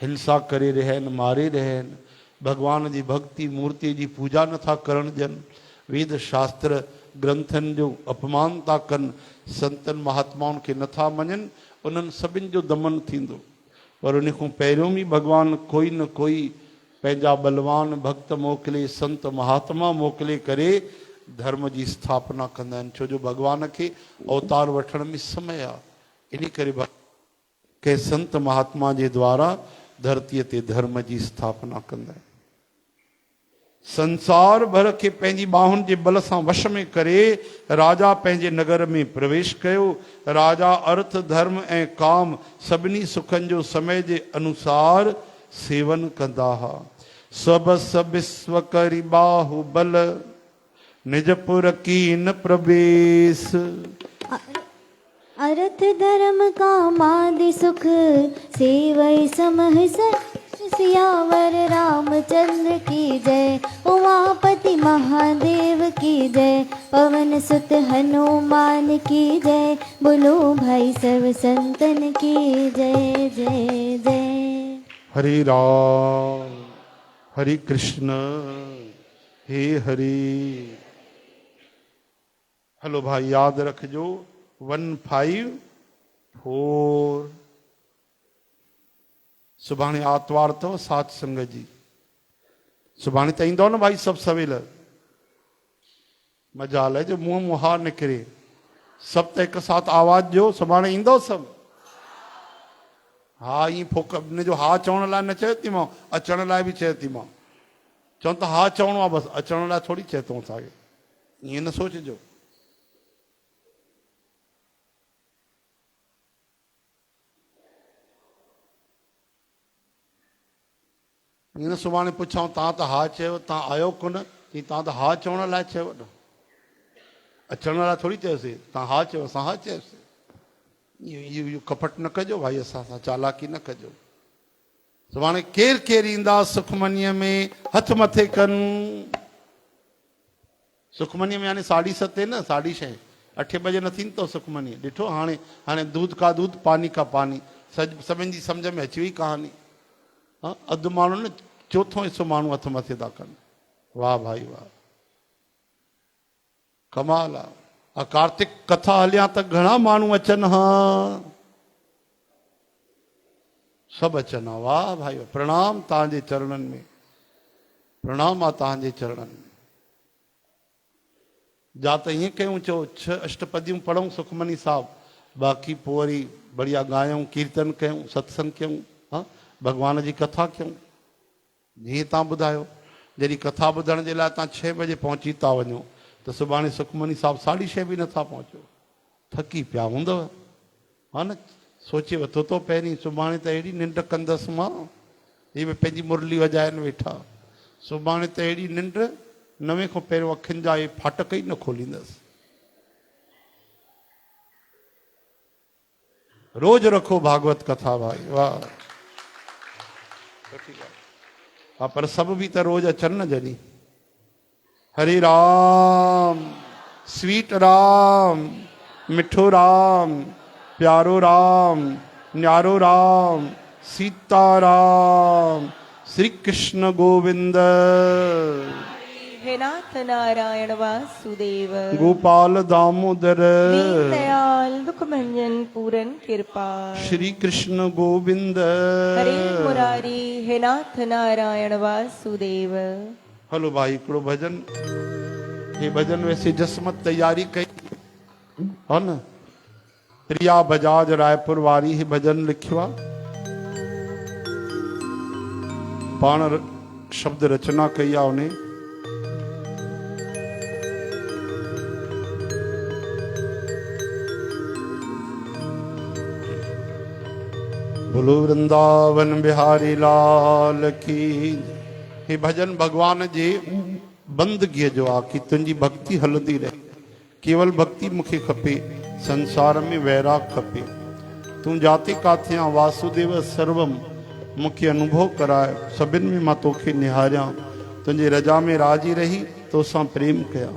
हिंसा करे रहिया आहिनि, मारे रहिया आहिनि, भॻवान जी भक्ति मूर्ति जी पूजा नथा करणु ॾियनि, वेद शास्त्र ग्रंथनि जो अपमान था कनि, संतनि महात्माउनि खे नथा मञनि, उन्हनि सभिनि जो दमन थींदो। पर उन खां पहिरियों बि भॻवान कोई न कोई पंहिंजा बलवान भक्त मोकिले, संत महात्मा मोकिले करे धर्म जी स्थापना कंदा आहिनि। छो जो भॻवान खे अवतार वठण में समय आहे। इन करे कंहिं संत महात्मा जे द्वारा धरतीअ ते धर्म जी स्थापना कंदा आहिनि। संसार भर खे पंहिंजी बाहुनि जे बल सां वश में करे राजा पंहिंजे नगर में प्रवेश कयो। राजा अर्थ धर्म ऐं काम सभिनी सुखनि जो समय जे अनुसार सेवन कंदा हुआ। सब विश्व करी बाहु बल, निजपुर कीन प्रवेश। अर्थ धर्म कामादि सुख, सेवै समह सियावर रामचंद्र की जय। उमापति महादेव की जय। पवन सुत हनुमान की जय। बोलो भाई सब संतन की जय जय जय। हरे राम हरे कृष्ण हे हरे। हलो भाई याद रखजो 154। सुभाणे आतवार अथव साध संगत जी। सुभाणे त ईंदो न भाई सभु सवेल। मजाल है जो मुंहुं मुहा निकिरे। सभु त हिकु साथ आवाज़ ॾियो, सुभाणे ईंदो सभु। हा ईअं फोक हिन जो हा चवण लाइ न चयो थी मां, अचण लाइ बि चयो थी मां। चवनि त हा चवणो आहे बसि, अचण लाइ थोरी चए थो असांखे। ईअं न सोचिजो। ईअं न सुभाणे पुछां तव्हां त हा चयो, तव्हां आयो कोन, की तव्हां त हा चवण लाइ चयो न, अचण लाइ थोरी चयोसीं। तव्हां हा चयो, असां हा चयोसीं। इहो कपट न कजो भाई, असां सां चालाकी न कजो। सुभाणे केरु केरु ईंदा सुखमनीअ में, हथ मथे कनि। सुखमनीअ में हाणे 7:30 न 6:30 8 बजे न थींदो सुखमनी। ॾिठो हाणे दूध का दूध पानी का पानी, सभिनि जी सम्झ में अची वई कहानी। हाँ अधु माण्हू न चोथों हिसो माण्हू हथ मथे था कनि। वाह भाई वाह, कमाल आहे। कार्तिक कथा हलिया त घणा माण्हू अचनि। हा सभु अचनि। हा वाह भाई, प्रणाम तव्हांजे चरणनि में, प्रणाम आहे तव्हांजे चरणनि में। जा त ईअं कयूं, चओ 6 अष्टपदियूं पढ़ूं सुखमनी साहिब, बाक़ी पोइ वरी बढ़िया ॻायूं, कीर्तन कयूं, सत्संग कयूं, हा भॻवान जी कथा कयूं जीअं तव्हां ॿुधायो। जॾहिं कथा ॿुधण जे लाइ तव्हां 6 बजे पहुची था वञो त सुभाणे सुखमनी साहिब 6:30 बि नथा पहुचो, थकी पिया हूंदव। हा न, सोचे वठो तो पहिरीं सुभाणे त अहिड़ी निंड कंदसि मां। हीअ बि पंहिंजी मुरली वॼाइनि वेठा। सुभाणे त अहिड़ी निंड 9 खां पहिरियों अखियुनि जा इहे फाटक ई न खोलींदसि। रोज रखो भागवत कथा भाई, वाह। हा पर सभु बि त रोज अचनि न जॾहिं। हरे राम स्वीट राम, मिठो राम, प्यारो राम, न्यारो राम, सीता राम, श्री कृष्ण गोविंद। हे नाथ नारायण वासुदेव, गोपाल दामोदर, दीनदयाल दुख भंजन पूरन कृपाल, श्री कृष्ण गोविंद। हरे मुरारी हे नाथ नारायण वासुदेव। हलो भाई हिकिड़ो भजन। ये भजन वैसे जसमत तैयारी कई है न, प्रिया बजाज रायपुर वारी ही भजन लिखियो आहे। पाण शब्द रचना कई आहे उन्हें। बोलो वृंदावन बिहारी लाल की। हे भजन भगवान जे बंदगीअ जो आहे की तुंहिंजी भक्ति हलंदी रहे, केवल भक्ति मूंखे खपे, संसार में वैराग खपे। तूं जाते काथे आ वासुदेव सर्वम मूंखे अनुभव कराए, सभिनि में मां तोखे निहारियां, तुंहिंजे रजा में राजी रही तोसां प्रेम कया,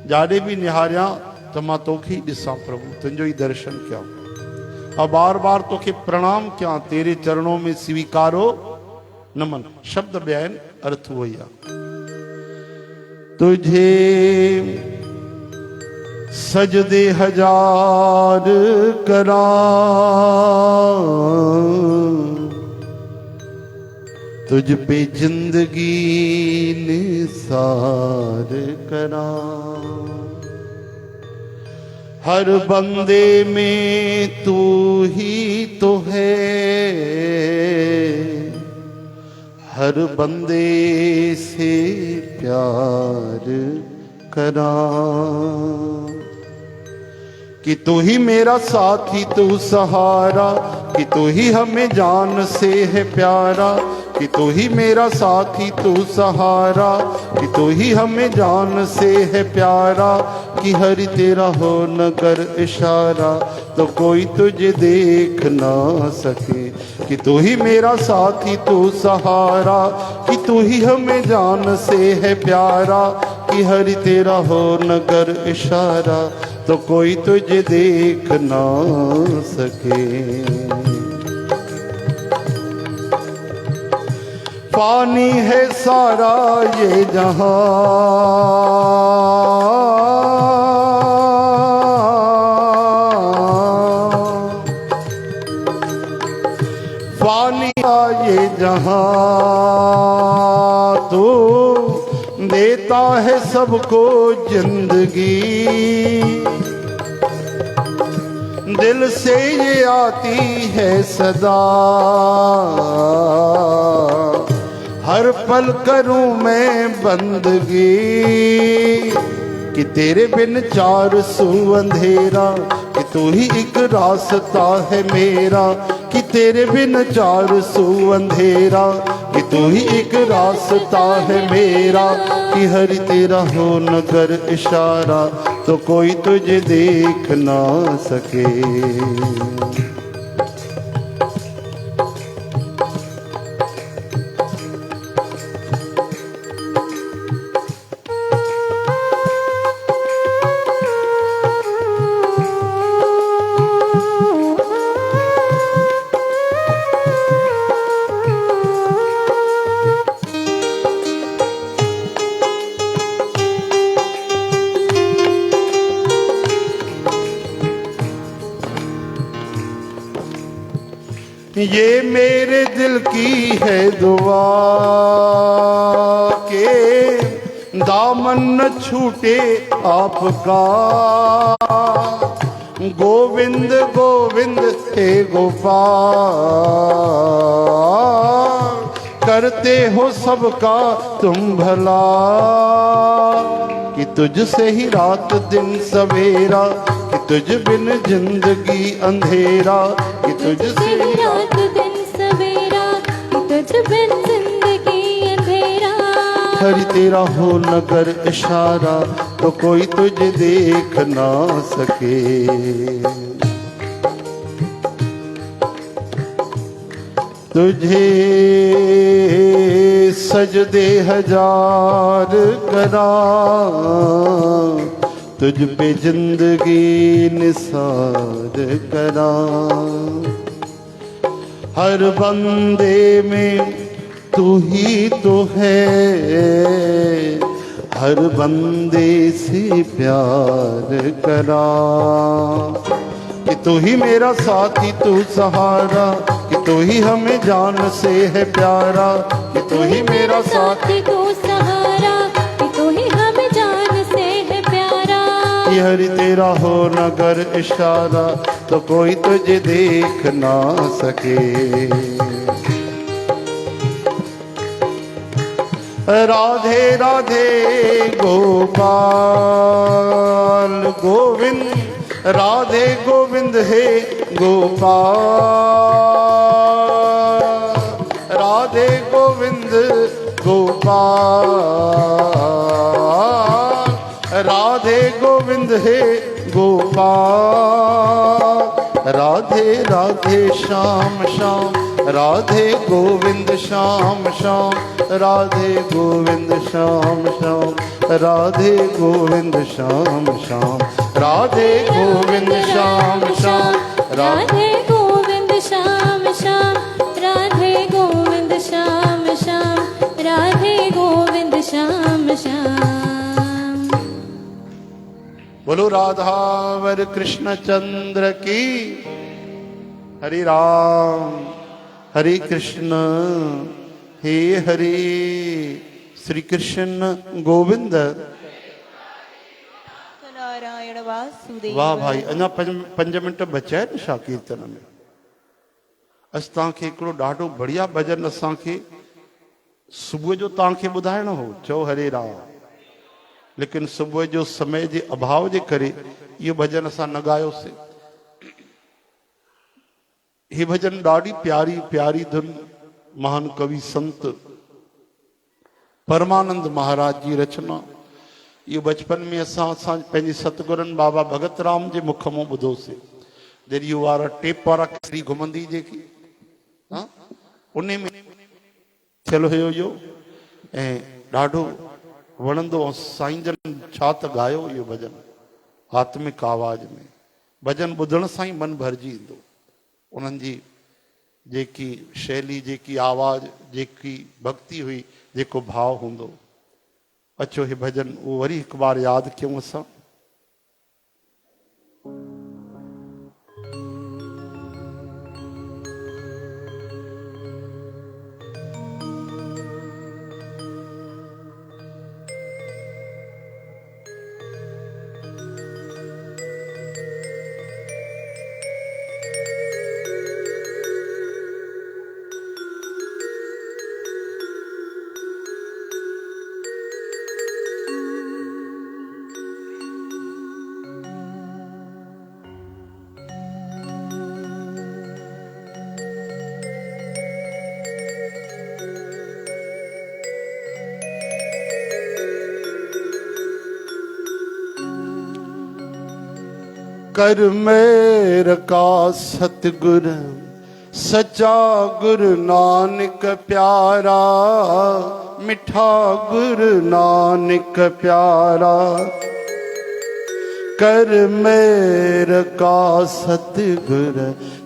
जाॾे बि निहारियां त मां तोखे ई ॾिसां प्रभु, तुंहिंजो ई दर्शन कयां और बार बार तोखे प्रणाम कयां, तेरे चरणों में स्वीकारो नमन। शब्द बयान अर्थ वही आ। तुझे सजदे हजार करा, तुझ पे जिंदगी निसार करा, हर बंदे में तू ही तो है, हर बंदे से प्यार करा, कि तू ही मेरा साथी तू सहारा, कि तू ही हमें जान से है प्यारा, कि तू ही मेरा साथी तू सहारा, कि तू ही हमें जान से है प्यारा, कि हरि तेरा हो न कर इशारा तो कोई तुझे देख ना सके, कि तू ही मेरा साथी तू सहारा, कि तू ही हमें जान से है प्यारा, कि हरि तेरा हो न कर इशारा तो कोई तुझे देख ना सके। पानी है सारा ये जहां, पानी का ये जहां, तो देता है सबको जिंदगी, दिल से ये आती है सदा, हर पल करूं मैं बंदगी, कि तेरे बिन चार सू अंधेरा, कि तू ही एक रास्ता है मेरा, कि तेरे बिन चार सू अंधेरा, कि तू ही एक रास्ता है मेरा, कि हरि तेरा हो न कर इशारा तो कोई तुझे देख ना सके। ये मेरे दिल की है दुआ के दामन न छूटे आपका, गोविंद गोविंद हे गोपाल, करते हो सबका तुम भला, कि तुझसे ही रात दिन सवेरा, कि तुझ बिन जिंदगी अंधेरा, कि तुझसे ही रात दिन सवेरा, कि तुझ बिन जिंदगी अंधेरा, हरि तेरा हो न कर इशारा तो कोई तुझे देख ना सके। तुझे सजदे हजार करा, तुझ पे जिंदगी निसार करा, हर बंदे में तू ही तो है, हर बंदे से प्यार करा, कि तू ही मेरा साथी तू सहारा, कि तू ही हमें जान से है प्यारा, कि तू ही मेरा साथी तू सहारा, कि तू ही हमें जान से है प्यारा, कि हरि तेरा हो न कर इशारा तो कोई तुझे देख ना सके। राधे राधे गोपाल गोविंद, राधे गोविंद हे गोपाल, राधे गोविंद गोपाल, राधे गोविंद हे गोपाल, राधे राधे श्याम श्याम, राधे गोविंद श्याम श्याम, राधे गोविंद श्याम श्याम, राधे गोविंद श्याम श्याम, राधे गोविंद श्याम श्याम, राधे गोविंद श्याम श्याम, राधे गोविंद श्याम श्याम, राधे गोविंद श्याम श्याम। बोलो राधावर कृष्ण चंद्र की। हरे राम हरे कृष्ण हे हरे, श्री कृष्ण गोविंद। नारायण वासुदेव। वाह भाई, अञा 5 मिंट बचा आहिनि छा कीर्तन में। असां तव्हांखे हिकिड़ो ॾाढो बढ़िया भॼन असांखे सुबुह जो तव्हांखे ॿुधाइणो हो, चओ हरे राम, लेकिन सुबुह जो समय जे अभाव जे करे इहो भॼन असां न ॻायोसीं। ही भजन ॾाढी प्यारी प्यारी धुन महान कवि संत परमानंद महाराज जी रचना। इहो बचपन में असां पंहिंजे सतगुरनि बाबा भगत राम जे मुख मां ॿुधोसीं। जॾहिं इहो वारा टेप वारा केसरी घुमंदी जेकी उन में थियल हुयो इहो, ऐं ॾाढो वणंदो। ऐं साईं जन छा त ॻायो इहो भजन आत्मिक आवाज़ में। भजन ॿुधण सां ई मन भरिजी ईंदो। उन्हनि जी जेकी शैली, जेकी आवाज़, जेकी भक्ति हुई, जेको भाव हूंदो। अचो हे भजन उहो वरी हिकु बार यादि कयूं असां। कर मेर का सतगुर सच्चा गुरु नानक प्यारा, मिठा गुरु नानक प्यारा। कर मेर का सतगुर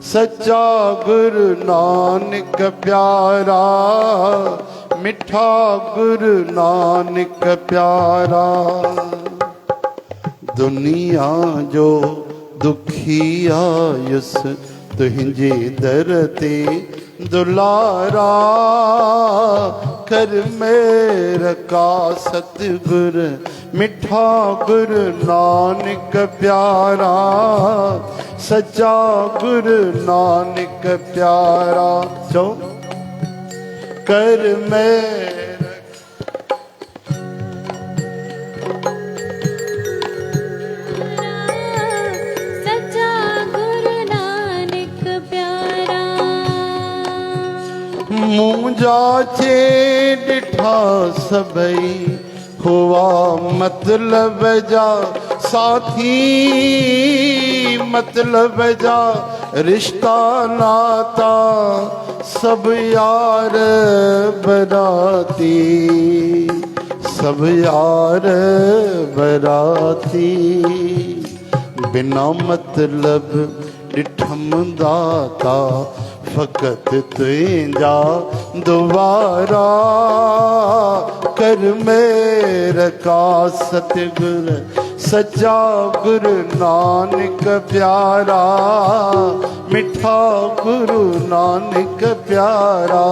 सच्चा गुरु नानक प्यारा, मिठा गुरु नानक प्यारा। दुनिया जो दुखी आयुस तुझे दर ते दुलारा, कर मेर का सतगुर मिठा गुरु नानक प्यारा, सच्चा गुरु नानक प्यारा। चो कर मेर मुंजा चे डिठा सबई हुआ मतलब जा साथी, मतलब जा रिश्ता नाता सब यार बराती, सब यार बराती। बिना मतलब डिठम दाता फकत तुझा दोबारा, कर मेर का सतगुर सच्चा गुरु नानक प्यारा, मिठा गुरु नानक प्यारा।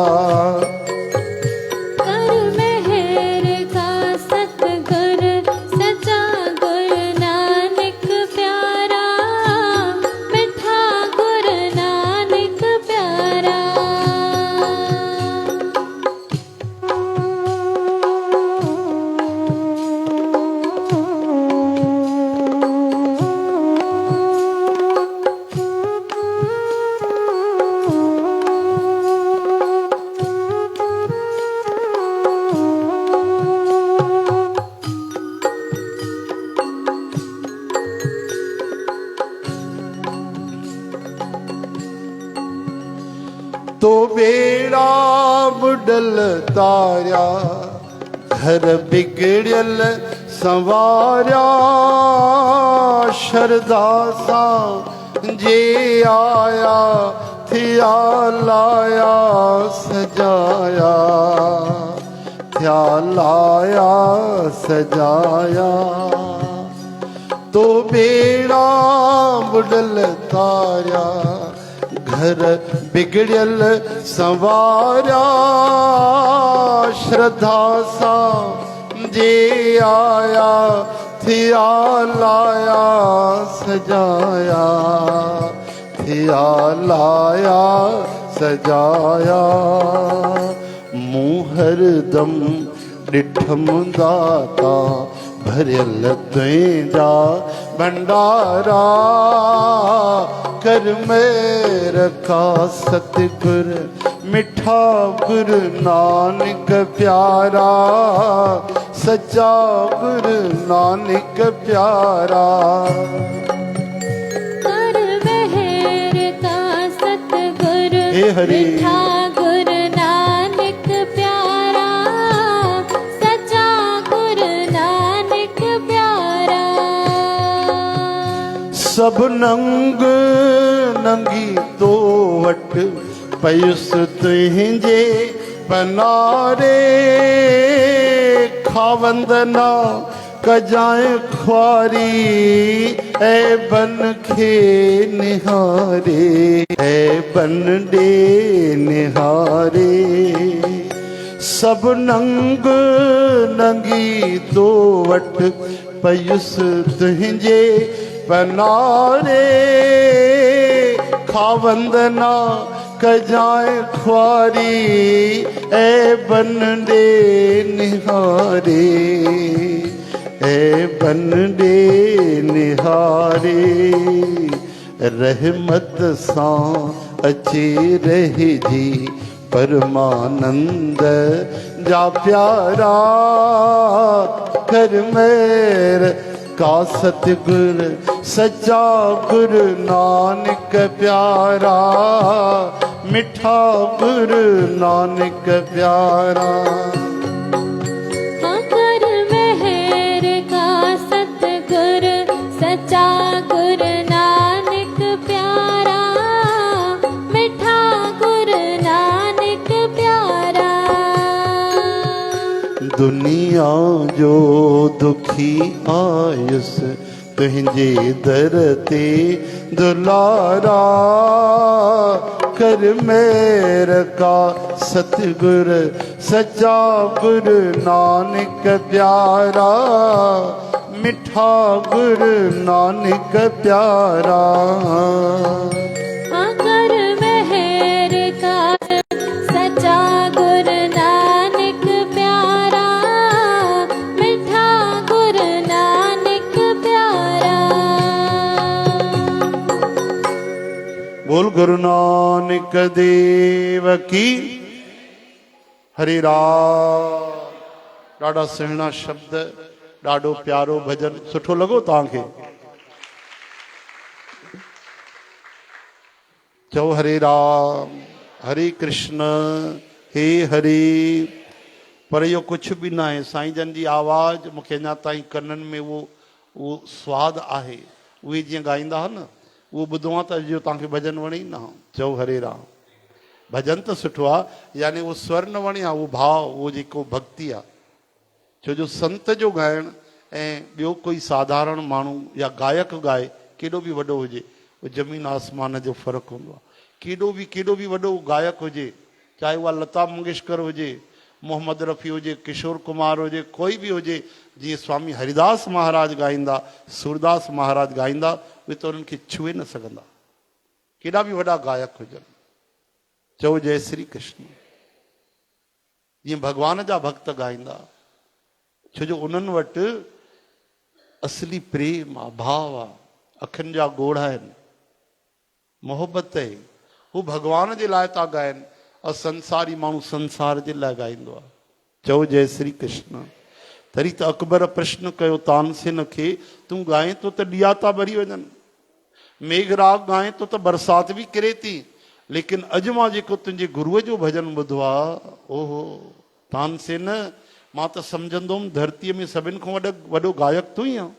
बेड़ा बुडल तारिया घर बिगड़ल संवारिया शरदा सा जे आया थिया लाया सजाया थिया लाया सजाया तो बेड़ा बुडल तारिया घर बिगड़ल संवारिया श्रद्धा सा जे आया थिया लाया सजाया थिया लाया सजाया मूं हरदम डिठम दाता भरियल तुंहिंजा भंडारा कर मेर का सतगुर मिठा गुरु नानक प्यारा सच्चा गुरु नानक प्यारा कर मेहर का सतगुर हे हरि मिठा गुरु नानक प्यारा सच्चा गुरु नानक प्यारा सब नंग नंगी तो वट पयुस तुंहिंजे पनारे खावंदना कजाए ख्वारी ऐ बन खे निहारे ऐ बन डे निहारे सब नंग नंगी तो वट पयुस तुंहिंजे पनारे खावंदना कजाए ख्वारी ऐ बन डे निहारे ऐ बन डे निहारे रहमत सां अची रही जी परमानंद जा प्यारा कर मेर का सतगुर सच्चा गुरु नानक प्यारा मिठा गुरु नानक प्यारा कर मेहर का सतगुर सच्चा गुरु नानक प्यारा मिठा गुरु नानक प्यारा दुनिया जो दुखी आयुस तुंहिंजे दर ते दुलारा कर मेर का सतगुर सच्चा गुरु नानक प्यारा मिठा गुरु नानक प्यारा कर मेहर का सच्चा गुरु नानक प्यारा मिठा गुरु नानक प्यारा बोल गुरु नानक देव की हरे राम। ॾाढा सुहिणा शब्द ॾाढो प्यारो भजन सुठो लॻो तव्हांखे चओ हरे राम हरे कृष्ण हे हरे पर इहो कुझु बि न आहे साईं जन जी आवाज़ मूंखे अञा ताईं कननि में उहो स्वादु आहे उहे जीअं ॻाईंदा हुआ न उहो ॿुधो आहे त जो तव्हांखे भॼन वणे न चओ हरे राम भॼन त सुठो आहे यानी उहो स्वर न वणे आहे उहो भाव उहो जेको भक्ति आहे छो जो संत जो ॻाइणु ऐं ॿियो कोई साधारण माण्हू या गायक ॻाए केॾो बि वॾो हुजे उहो ज़मीन आसमान जो फ़र्क़ु हूंदो आहे केॾो बि वॾो गायक हुजे चाहे उहा लता मंगेशकर हुजे मोहम्मद रफ़ी हुजे किशोर कुमार हुजे कोई बि हुजे जीअं स्वामी हरिदास महाराज ॻाईंदा सूरदास महाराज ॻाईंदा उहे त उन्हनि खे छुए न सघंदा केॾा बि वॾा गायक हुजनि चओ जय श्री कृष्ण जीअं भॻवान जा भक्त ॻाईंदा छो जो उन्हनि वटि असली प्रेम आहे भाव आहे अखियुनि जा ॻोढ़ा आहिनि मोहबत आहे हू भॻवान जे लाइ था ॻाइनि और संसारी माण्हू संसार जे लाइ ॻाईंदो आहे चओ जय श्री कृष्ण तरी त अकबर प्रश्न कयो तानसेन खे तूं ॻाए थो त ॾिया था ॿरी वञनि मेघराग ॻाए थो त बरसाति बि किरे थी लेकिन अॼु मां जेको तुंहिंजे गुरुअ जो भॼन ॿुधो आहे, ओहो तानसेन, मां त सम्झंदुमि धरतीअ में सभिनि खां वॾो गायक तूं ई आहे।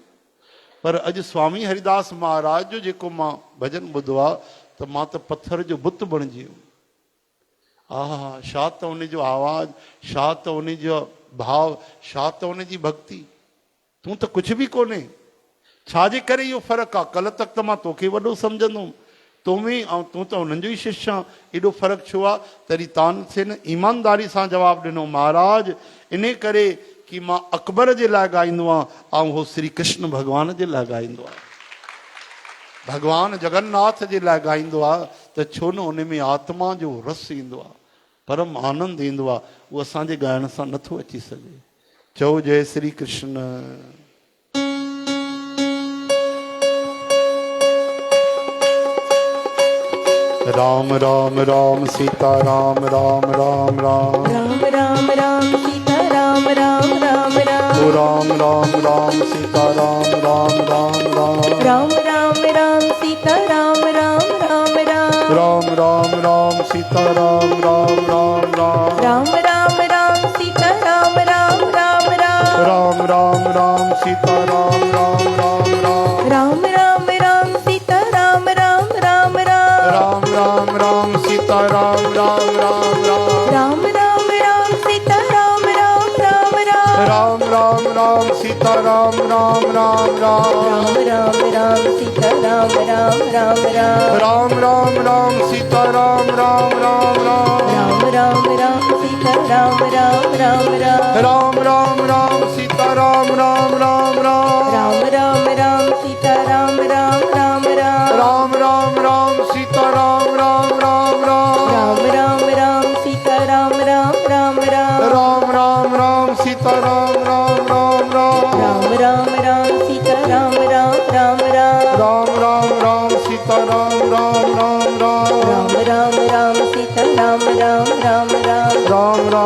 पर अॼु स्वामी हरिदास महाराज जो जेको मां भॼन ॿुधो आहे त मां त पत्थर जो बुत बणिजी वियुमि। हा, छा त उन जो आवाज़, छा त उन जो भाव, छा त उन जी भक्ति। तूं त कुझु बि कोन्हे। छाजे करे इहो फ़र्क़ु आहे? कल्ह तक त मां तोखे वॾो सम्झंदुमि, तूं बि ऐं तूं त उन्हनि जो ई शिष्य आहे। एॾो फ़र्क़ु छो आहे? तॾहिं तानसेन ईमानदारी सां जवाबु ॾिनो, महाराज इन करे कि मां अकबर जे लाइ ॻाईंदो आहियां ऐं उहो श्री कृष्ण भॻवान जे लाइ ॻाईंदो आहे, भॻवान जगन्नाथ जे लाइ ॻाईंदो आहे। त छो न उन में आत्मा जो रस ईंदो आहे, परम आनंद ईंदो आहे, उहो असांजे ॻाइण सां नथो अची सघे। चओ जय श्री कृष्ण। राम राम राम सीता राम राम राम राम राम राम राम सीता राम राम राम राम ओ राम राम राम सीता राम राम राम राम राम राम राम सीता राम राम राम राम राम राम राम सीता राम राम राम राम राम राम राम सीता राम राम राम राम राम राम राम सीता राम राम राम राम राम राम राम सीता राम राम राम राम राम राम राम सीता राम राम राम राम राम राम राम सीता राम राम राम राम राम राम राम सीता राम राम राम राम राम राम सीता राम राम राम राम राम राम राम सीता राम राम राम राम राम राम सीता राम राम राम राम राम राम सीता राम राम राम राम राम राम सीता राम राम राम राम राम सीता राम राम राम राम राम सीता राम राम राम राम राम सीता राम राम राम राम राम सीता राम राम राम राम सीता राम राम राम राम राम सीता राम राम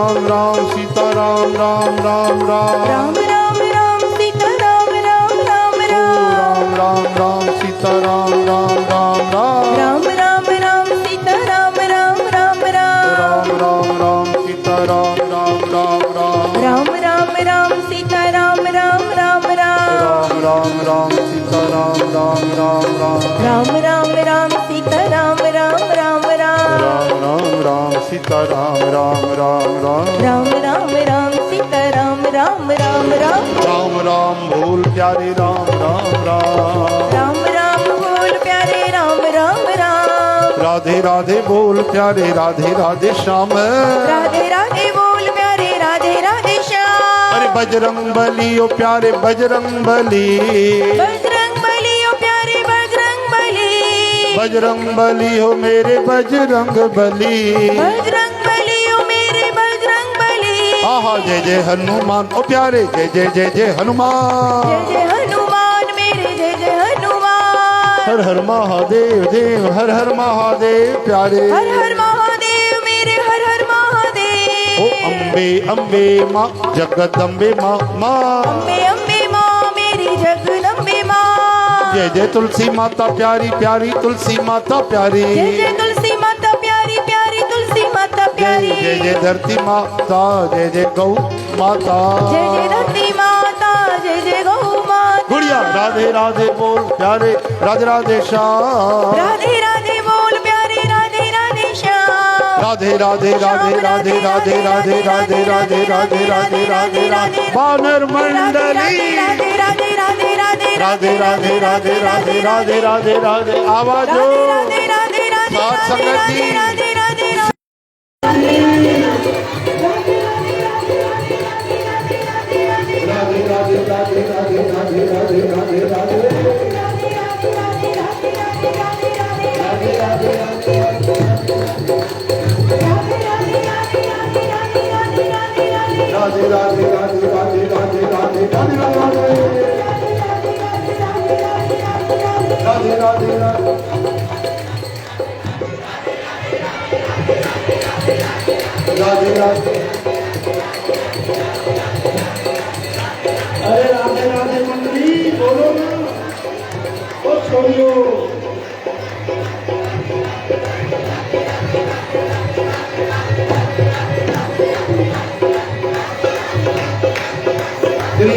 राम राम सीता राम राम राम राम राम सीता राम राम राम राम सीता राम राम राम राम सीता राम राम राम राम सीता राम राम राम राम सीता राम राम राम राम सीता राम राम राम राम सीता राम राम राम राम सीता राम राम राम राम सीता राम राम राम राम राम बोल प्यारे राम राम राम बोल प्यारे राम राम राधे राधे बोल प्यारे राधे राधे श्याम राधे राधे बोल प्यारे राधे राधे श्याम अरे बजरंग बली ओ प्यारे बजरंग बली बजरंग बली ओ प्यारे बजरंग बली बजरंग बली हो मेरे बजरंग बली बजरंग बली ओ मेरे बजरंग बली आहा जय जय हनुमान ओ प्यारे जय जय जय जय हनुमान जय हनुमान मेरे जय हनुमान हर हर महादेव देव हर हर महादेव प्यारे हर हर महादेव मेरे हर हर महादेव ओ अम्बे अम्बे माँ जगदम्बे माँ माँ अम्बे अम्बे माँ मेरी जगदम्बे माँ जय जय तुलसी माता प्यारी प्यारी तुलसी माता प्यारी जय जय तुलसी माता प्यारी प्यारी तुलसी माता जय प्यारी जय जय धरती माता जय जय गौ माता जय जय धरती माता जय जय गौ माता गुड़िया राधे राधे बोल प्यारे राधे राधे श्याम राधे राधे बोल प्यारे राधे राधे श्याम राधे राधे राधे राधे राधे राधे राधे राधे राधे राधे राधे राधे बानर मंडली राधे राधे राधे राधे राधे राधे राधे राधे राधे राधे राधे आवाजो राधे राधे राधे साथ संगत जी राधे राधे अरे राधे राधे मंडली बोलो ना ओ छोड़ियो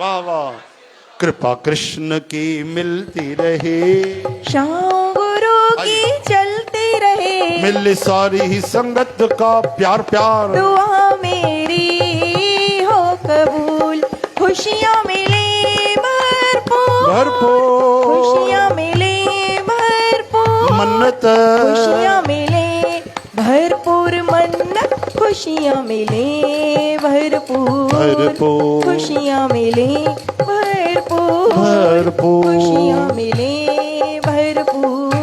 वाह वाह। कृपा कृष्ण की मिलती रहे, श्याम गुरु की चलती रहे, मिल सारी ही संगत का प्यार प्यार। दुआ मेरी हो कबूल, खुशियाँ मिले भरपूर, भरपूर खुशियाँ मिले भरपूर, मन्नत खुशियाँ मिले भरपूर, मन्नत खुशियाँ मिले भरपूर, भरपूर खुशियाँ मिले भरपूर, भरपूर। खुशियाँ मिले भरपूर।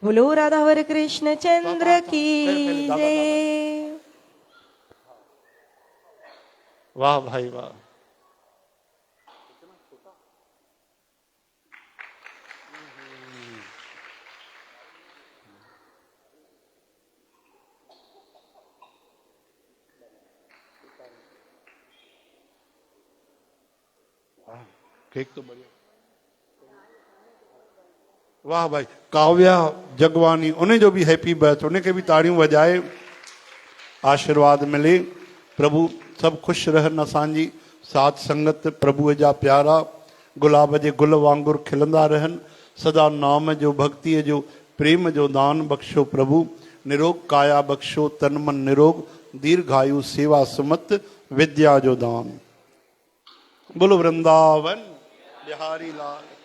बोलो राधावर कृष्ण चंद्र की जय। वाह भाई वाह। केक तो बढ़िया। वाह भाई। काव्या जगवानी, उन्हें जो भी हैप्पी बर्थ, उन्हें के भी ताड़ियों बजाए, आशीर्वाद मिले। प्रभु सब खुश रहन असांजी, साथ संगत प्रभु जा प्यारा, गुलाब जे गुल वांगुर खिलंदा रहन। सदा नाम जो भक्ति जो प्रेम जो दान बख्शो प्रभु, निरोग काया बख्शो तन मन निरोग, दीर्घायु सेवा सुमत विद्या जो दान। बोलो वृंदावन बिहारी लाल।